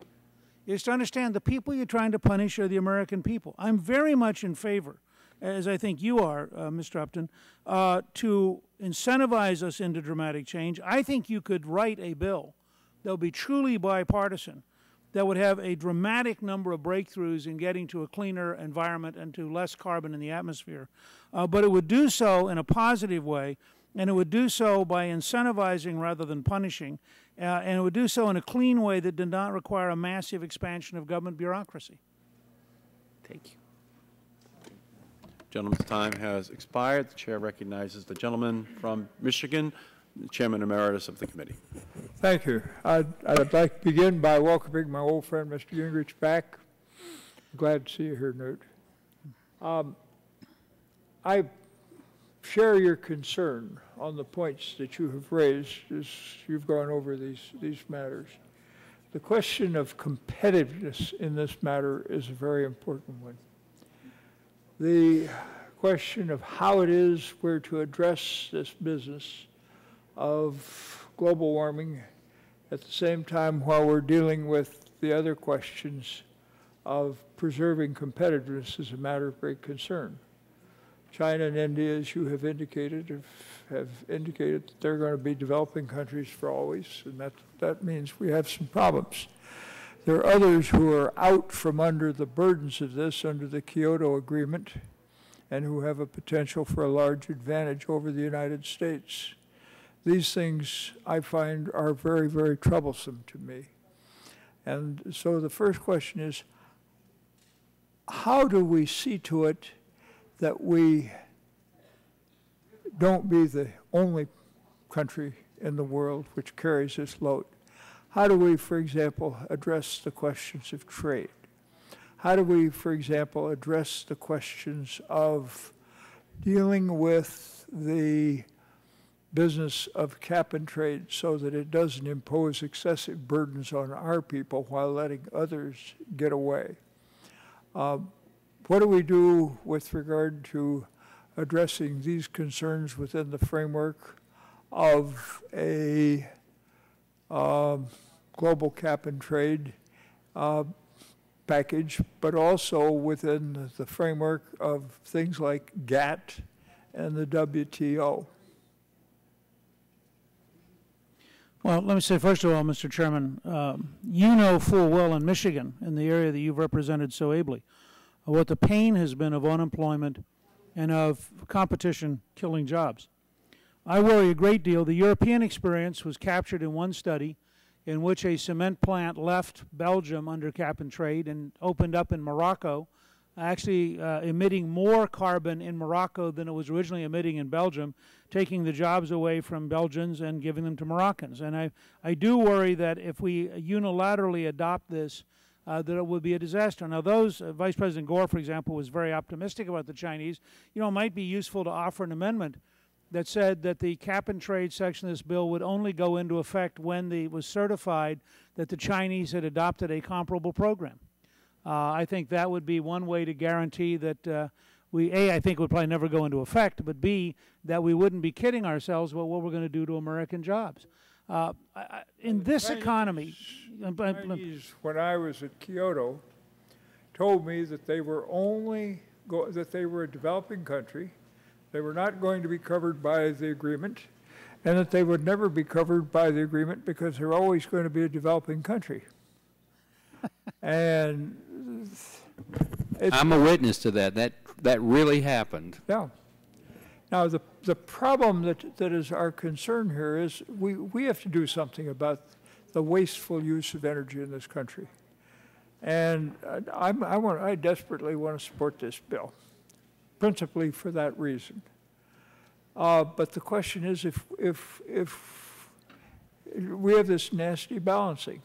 is to understand the people you're trying to punish are the American people. I'm very much in favor, as I think you are, Mr. Upton, to incentivize us into dramatic change. I think you could write a bill that would be truly bipartisan, that would have a dramatic number of breakthroughs in getting to a cleaner environment and to less carbon in the atmosphere. But it would do so in a positive way, and it would do so by incentivizing rather than punishing, and it would do so in a clean way that did not require a massive expansion of government bureaucracy. Thank you. Gentleman's time has expired. The chair recognizes the gentleman from Michigan, the chairman emeritus of the committee. Thank you. I'd like to begin by welcoming my old friend, Mr. Gingrich, back. Glad to see you here, Newt. I share your concern on the points that you have raised as you've gone over these matters. The question of competitiveness in this matter is a very important one. The question of how it is we're to address this business of global warming at the same time while we're dealing with the other questions of preserving competitiveness is a matter of great concern. China and India, as you have indicated, have indicated that they're going to be developing countries for always, and that means we have some problems. There are others who are out from under the burdens of this under the Kyoto Agreement and who have a potential for a large advantage over the United States. These things I find are very, very troublesome to me. And so the first question is, how do we see to it that we don't be the only country in the world which carries this load? How do we, for example, address the questions of trade? How do we, for example, address the questions of dealing with the business of cap and trade so that it doesn't impose excessive burdens on our people while letting others get away? What do we do with regard to addressing these concerns within the framework of a global cap and trade package, but also within the framework of things like GATT and the WTO? Well, let me say, first of all, Mr. Chairman, you know full well in Michigan, in the area that you've represented so ably, what the pain has been of unemployment and of competition killing jobs. I worry a great deal. The European experience was captured in one study in which a cement plant left Belgium under cap and trade and opened up in Morocco, actually emitting more carbon in Morocco than it was originally emitting in Belgium, taking the jobs away from Belgians and giving them to Moroccans. And I do worry that if we unilaterally adopt this, that it will be a disaster. Now, Vice President Gore, for example, was very optimistic about the Chinese. You know, it might be useful to offer an amendment that said that the cap and trade section of this bill would only go into effect when it was certified that the Chinese had adopted a comparable program. I think that would be one way to guarantee that I think it would probably never go into effect, but B, that we wouldn't be kidding ourselves about what we're going to do to American jobs. In this economy, Chinese, when I was at Kyoto, told me that they were that they were a developing country, they were not going to be covered by the agreement, and that they would never be covered by the agreement because they're always going to be a developing country. And I'm a witness to that. That really happened. Yeah. Now, the problem that is our concern here is we have to do something about the wasteful use of energy in this country. And I desperately want to support this bill, principally for that reason. But the question is if we have this nasty balancing.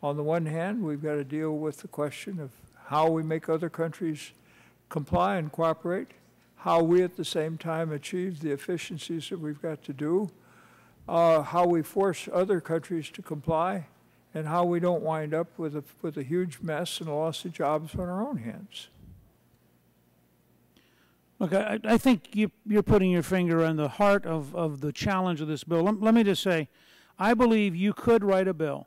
On the one hand, we've got to deal with the question of how we make other countries comply and cooperate, how we at the same time achieve the efficiencies that we've got to do, how we force other countries to comply, and how we don't wind up with a huge mess and a loss of jobs on our own hands. Look, I think you're putting your finger on the heart of the challenge of this bill. Let me just say, I believe you could write a bill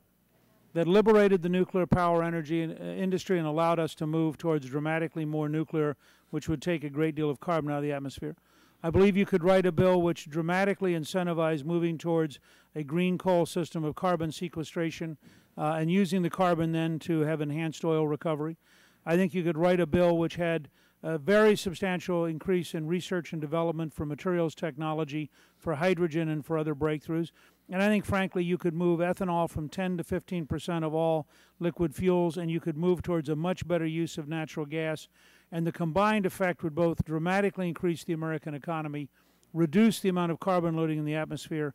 that liberated the nuclear power energy industry and allowed us to move towards dramatically more nuclear, which would take a great deal of carbon out of the atmosphere. I believe you could write a bill which dramatically incentivized moving towards a green coal system of carbon sequestration and using the carbon then to have enhanced oil recovery. I think you could write a bill which had a very substantial increase in research and development for materials technology, for hydrogen, and for other breakthroughs. And I think, frankly, you could move ethanol from 10 to 15% of all liquid fuels, and you could move towards a much better use of natural gas. And the combined effect would both dramatically increase the American economy, reduce the amount of carbon loading in the atmosphere,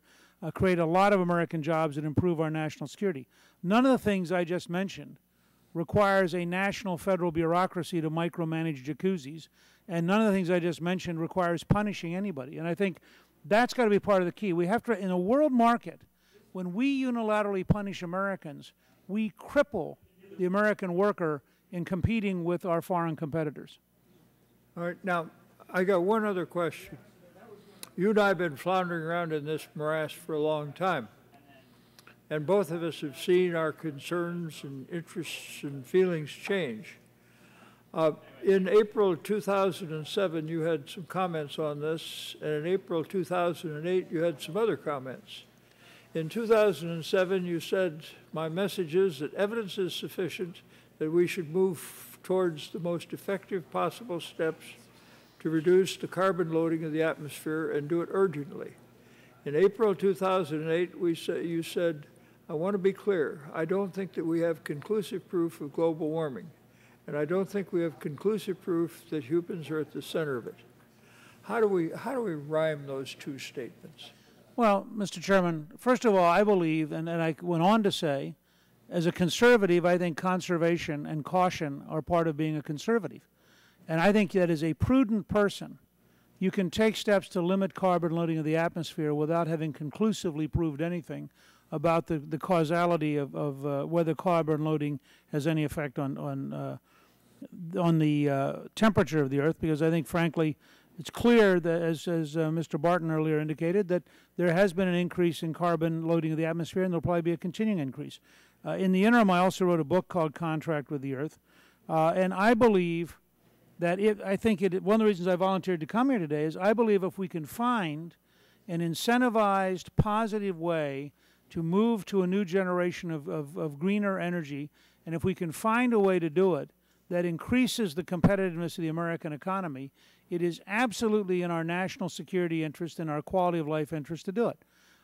create a lot of American jobs, and improve our national security. None of the things I just mentioned requires a national federal bureaucracy to micromanage jacuzzis, and none of the things I just mentioned requires punishing anybody. And I think that's got to be part of the key. We have to, in a world market, when we unilaterally punish Americans, we cripple the American worker in competing with our foreign competitors. All right, now, I got one other question. You and I have been floundering around in this morass for a long time, and both of us have seen our concerns and interests and feelings change. In April 2007, you had some comments on this, and in April 2008, you had some other comments. In 2007, you said, my message is that evidence is sufficient that we should move towards the most effective possible steps to reduce the carbon loading of the atmosphere and do it urgently. In April 2008, you said, I want to be clear, I don't think that we have conclusive proof of global warming, and I don't think we have conclusive proof that humans are at the center of it. How do we rhyme those two statements? Well, Mr. Chairman, first of all, I believe, and I went on to say, as a conservative, I think conservation and caution are part of being a conservative. And I think that as a prudent person, you can take steps to limit carbon loading of the atmosphere without having conclusively proved anything about the causality of whether carbon loading has any effect on the temperature of the Earth, because I think, frankly, it's clear that, as Mr. Barton earlier indicated, that there has been an increase in carbon loading of the atmosphere, and there will probably be a continuing increase. In the interim, I also wrote a book called Contract with the Earth, and I believe that one of the reasons I volunteered to come here today is I believe if we can find an incentivized, positive way to move to a new generation of greener energy, and if we can find a way to do it that increases the competitiveness of the American economy, it is absolutely in our national security interest and our quality of life interest to do it.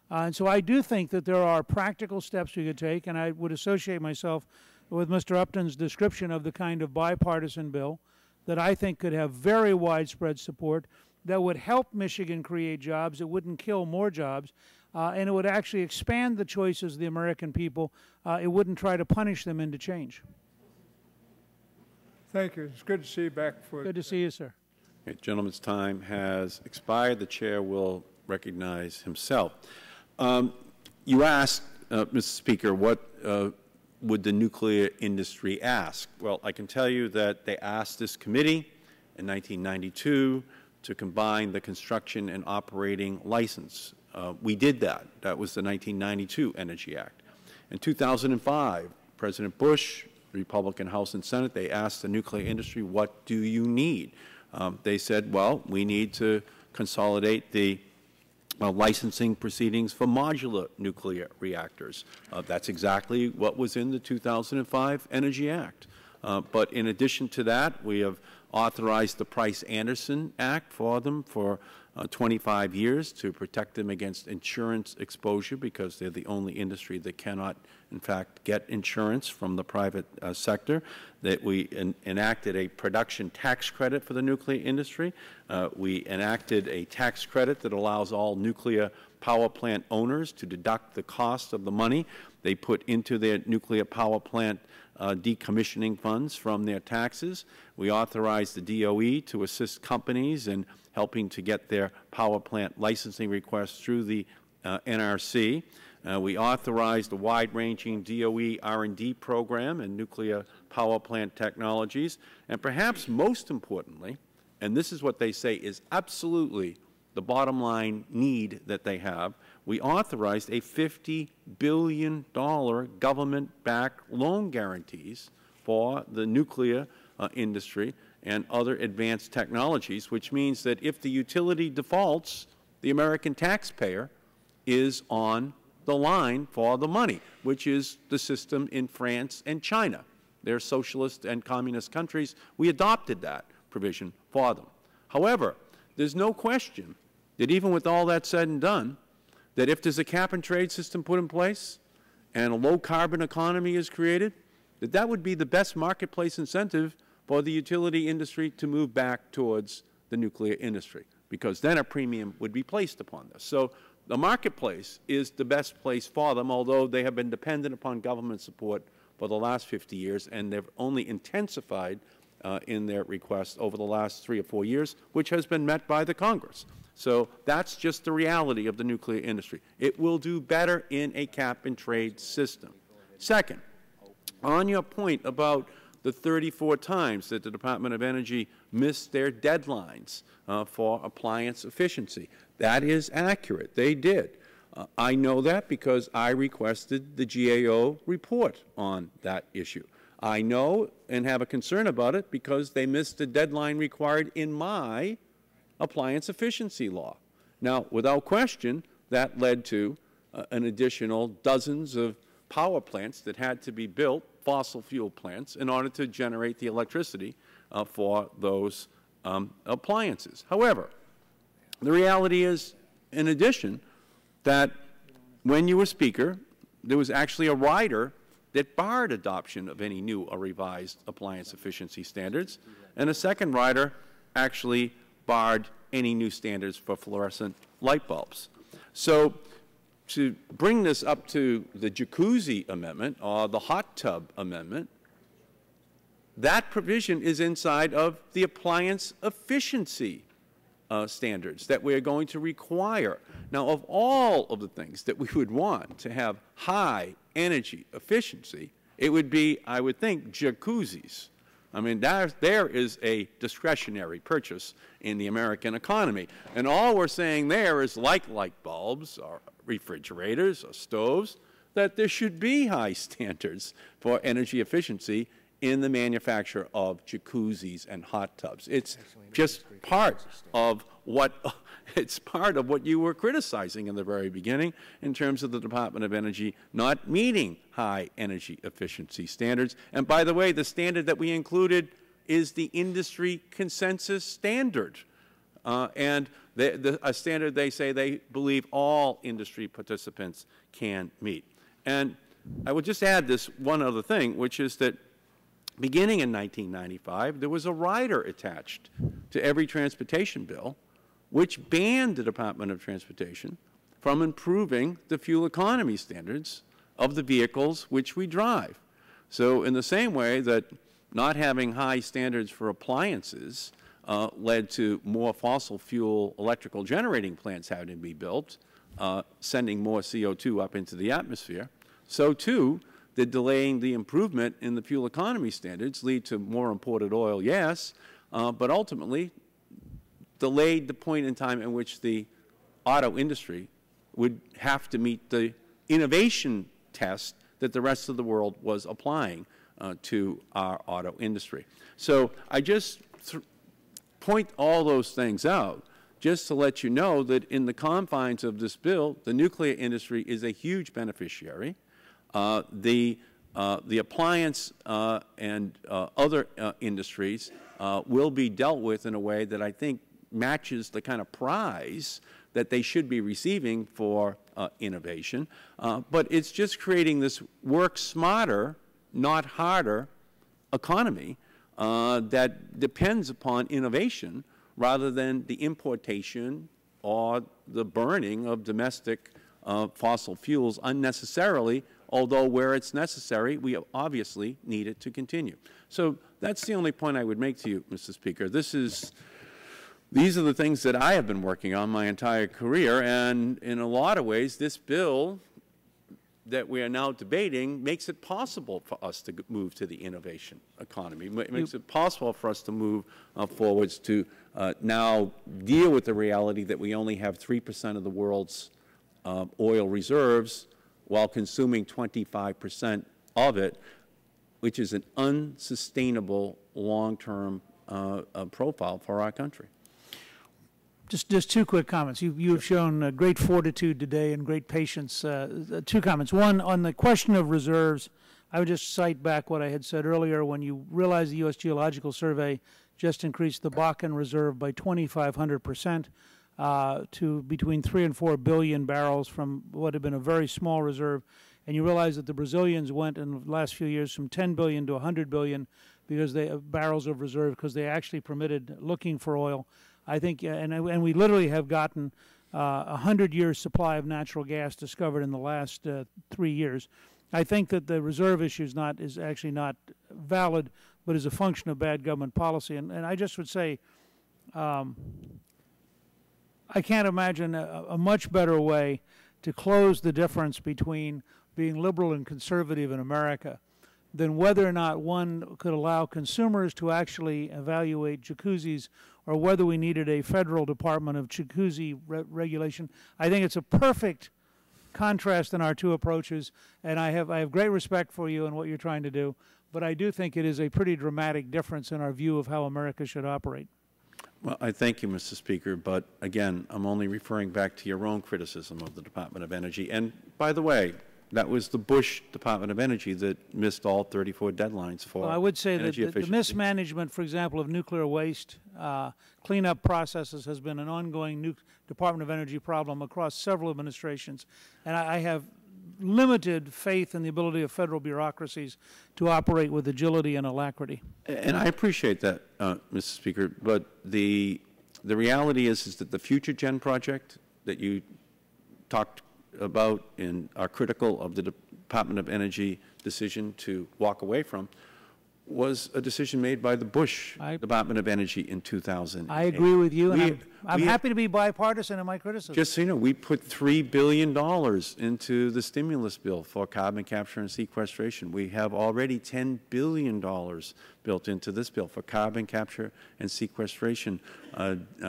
And so I do think that there are practical steps we could take, and I would associate myself with Mr. Upton's description of the kind of bipartisan bill that I think could have very widespread support, that would help Michigan create jobs, it wouldn't kill more jobs, and it would actually expand the choices of the American people. It wouldn't try to punish them into change. Thank you. It's good to see you back. Good to see you, sir. Okay, gentleman's time has expired. The chair will recognize himself. You asked, Mr. Speaker, what would the nuclear industry ask? Well, I can tell you that they asked this committee in 1992 to combine the construction and operating license. We did that. That was the 1992 Energy Act. In 2005, President Bush, Republican House and Senate, they asked the nuclear industry, what do you need? They said, well, we need to consolidate the licensing proceedings for modular nuclear reactors. That's exactly what was in the 2005 Energy Act. But in addition to that, we have authorized the Price-Anderson Act for them for 25 years to protect them against insurance exposure, because they're the only industry that cannot, in fact, get insurance from the private sector. That we enacted a production tax credit for the nuclear industry. We enacted a tax credit that allows all nuclear power plant owners to deduct the cost of the money they put into their nuclear power plant decommissioning funds from their taxes. We authorized the DOE to assist companies in helping to get their power plant licensing requests through the NRC. We authorized a wide-ranging DOE R&D program in nuclear power plant technologies. And perhaps most importantly, and this is what they say is absolutely the bottom line need that they have, we authorized a $50 billion government-backed loan guarantees for the nuclear industry and other advanced technologies, which means that if the utility defaults, the American taxpayer is on the line for the money, which is the system in France and China. They're socialist and communist countries. We adopted that provision for them. However, there's no question that even with all that said and done, that if there's a cap-and-trade system put in place and a low-carbon economy is created, that that would be the best marketplace incentive for the utility industry to move back towards the nuclear industry, because then a premium would be placed upon this. So the marketplace is the best place for them, although they have been dependent upon government support for the last 50 years, and they've only intensified in their requests over the last 3 or 4 years, which has been met by the Congress. So that's just the reality of the nuclear industry. It will do better in a cap-and-trade system. Second, on your point about the 34 times that the Department of Energy missed their deadlines for appliance efficiency, that is accurate. They did. I know that because I requested the GAO report on that issue. I know and have a concern about it because they missed the deadline required in my appliance efficiency law. Now, without question, that led to an additional dozens of power plants that had to be built, fossil fuel plants, in order to generate the electricity for those appliances. However, the reality is, in addition, that when you were Speaker, there was actually a rider that barred adoption of any new or revised appliance efficiency standards, and a second rider actually barred any new standards for fluorescent light bulbs. So to bring this up to the jacuzzi amendment or the hot tub amendment, that provision is inside of the appliance efficiency standards that we are going to require. Now, of all of the things that we would want to have high energy efficiency, it would be, I would think, jacuzzis. I mean, there is a discretionary purchase in the American economy. And all we're saying there is, like light bulbs or refrigerators or stoves, that there should be high standards for energy efficiency in the manufacture of jacuzzis and hot tubs. It's just part of what you were criticizing in the very beginning in terms of the Department of Energy not meeting high energy efficiency standards. And by the way, the standard that we included is the industry consensus standard, and a standard they say they believe all industry participants can meet. And I would just add this one other thing, which is that beginning in 1995, there was a rider attached to every transportation bill which banned the Department of Transportation from improving the fuel economy standards of the vehicles which we drive. So in the same way that not having high standards for appliances led to more fossil fuel electrical generating plants having to be built, sending more CO2 up into the atmosphere, so too did delaying the improvement in the fuel economy standards lead to more imported oil, yes, but ultimately delayed the point in time in which the auto industry would have to meet the innovation test that the rest of the world was applying to our auto industry. So I just point all those things out just to let you know that in the confines of this bill, the nuclear industry is a huge beneficiary. The appliance and other industries will be dealt with in a way that I think matches the kind of prize that they should be receiving for innovation. But it's just creating this work smarter, not harder economy that depends upon innovation rather than the importation or the burning of domestic fossil fuels unnecessarily, although where it's necessary, we obviously need it to continue. So that's the only point I would make to you, Mr. Speaker. These are the things that I have been working on my entire career, and in a lot of ways, this bill that we are now debating makes it possible for us to move to the innovation economy. It makes it possible for us to move forwards to now deal with the reality that we only have 3% of the world's oil reserves while consuming 25% of it, which is an unsustainable long-term profile for our country. Just two quick comments. You have shown great fortitude today and great patience. Two comments. One, on the question of reserves, I would just cite back what I had said earlier. When you realize the U.S. Geological Survey just increased the Bakken reserve by 2,500% to between 3 and 4 billion barrels from what had been a very small reserve, and you realize that the Brazilians went in the last few years from 10 billion to 100 billion because they barrels of reserve because they actually permitted looking for oil. I think, and we literally have gotten 100 years supply of natural gas discovered in the last 3 years. I think that the reserve issue is actually not valid, but is a function of bad government policy. And I just would say, I can't imagine a much better way to close the difference between being liberal and conservative in America than whether or not one could allow consumers to actually evaluate jacuzzis or whether we needed a federal department of jacuzzi regulation. I think it's a perfect contrast in our two approaches, and I have great respect for you and what you're trying to do, but I do think it is a pretty dramatic difference in our view of how America should operate. Well, I thank you, Mr. Speaker, but again, I'm only referring back to your own criticism of the Department of Energy. And by the way, that was the Bush Department of Energy that missed all 34 deadlines for I would say that the mismanagement, for example, of nuclear waste, cleanup processes has been an ongoing Department of Energy problem across several administrations. And I have limited faith in the ability of federal bureaucracies to operate with agility and alacrity. And I appreciate that, Mr. Speaker, but the reality is that the Future Gen project that you talked about and are critical of the Department of Energy decision to walk away from was a decision made by the Bush Department of Energy in 2000. I agree with you, and I'm happy to be bipartisan in my criticism. Just so you know, we put $3 billion into the stimulus bill for carbon capture and sequestration. We have already $10 billion built into this bill for carbon capture and sequestration,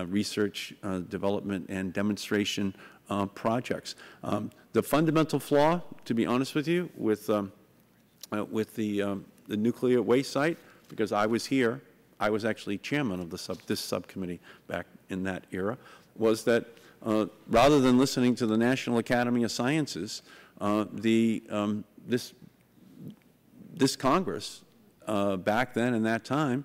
research, development, and demonstration projects. The fundamental flaw, to be honest with you, with the nuclear waste site, because I was here, I was actually chairman of this subcommittee back in that era, was that rather than listening to the National Academy of Sciences, this Congress back then in that time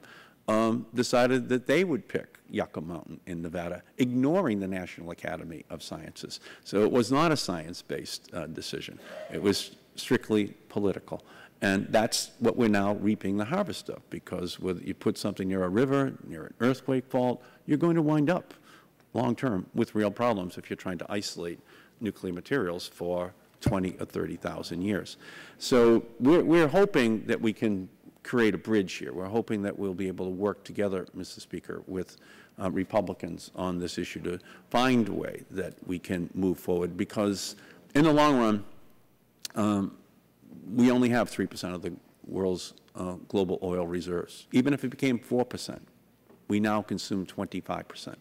decided that they would pick Yucca Mountain in Nevada, ignoring the National Academy of Sciences. So it was not a science-based decision. It was strictly political. And that's what we're now reaping the harvest of, because whether you put something near a river, near an earthquake fault, you're going to wind up long-term with real problems if you're trying to isolate nuclear materials for 20 or 30,000 years. So we're hoping that we can create a bridge here. We're hoping that we'll be able to work together, Mr. Speaker, with Republicans on this issue to find a way that we can move forward, because in the long run, we only have 3% of the world's global oil reserves. Even if it became 4%, we now consume 25%.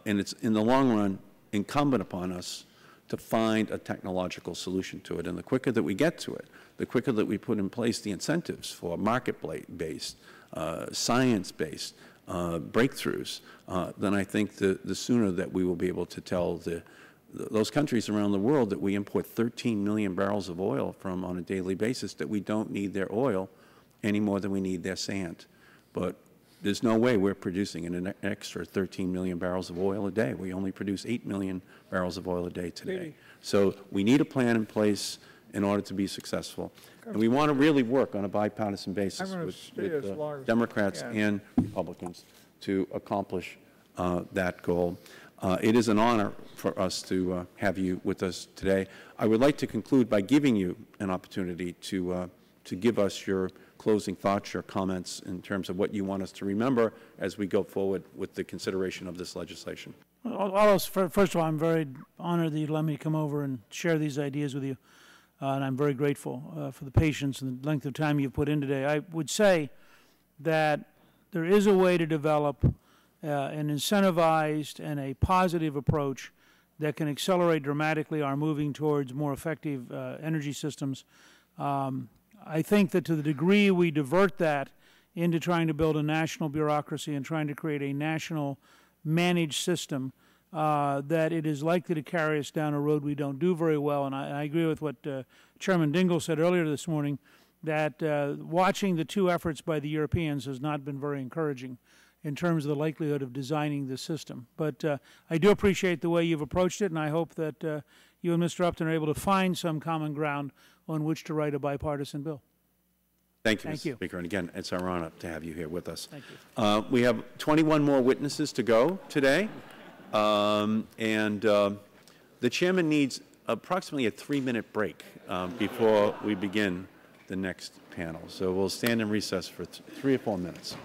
And it's, in the long run, incumbent upon us to find a technological solution to it. And the quicker that we get to it, the quicker that we put in place the incentives for market-based, science-based breakthroughs, then I think the sooner that we will be able to tell those countries around the world that we import 13 million barrels of oil from on a daily basis, that we don't need their oil any more than we need their sand. But there's no way we're producing an extra 13 million barrels of oil a day. We only produce 8 million barrels of oil a day today. Really? So we need a plan in place in order to be successful. And we want to really work on a bipartisan basis with Democrats and Republicans to accomplish that goal. It is an honor for us to have you with us today. I would like to conclude by giving you an opportunity to give us your closing thoughts, your comments in terms of what you want us to remember as we go forward with the consideration of this legislation. Well, first of all, I'm very honored that you let me come over and share these ideas with you, and I'm very grateful for the patience and the length of time you've put in today. I would say that there is a way to develop an incentivized and a positive approach that can accelerate dramatically our moving towards more effective energy systems. I think that to the degree we divert that into trying to build a national bureaucracy and trying to create a national managed system, that it is likely to carry us down a road we don't do very well. And I agree with what Chairman Dingell said earlier this morning, that watching the two efforts by the Europeans has not been very encouraging in terms of the likelihood of designing the system. But I do appreciate the way you've approached it, and I hope that you and Mr. Upton are able to find some common ground on which to write a bipartisan bill. Thank you, Mr. Speaker. And again, it's our honor to have you here with us. Thank you. We have 21 more witnesses to go today. The chairman needs approximately a 3-minute break before we begin the next panel. So we'll stand in recess for 3 or 4 minutes.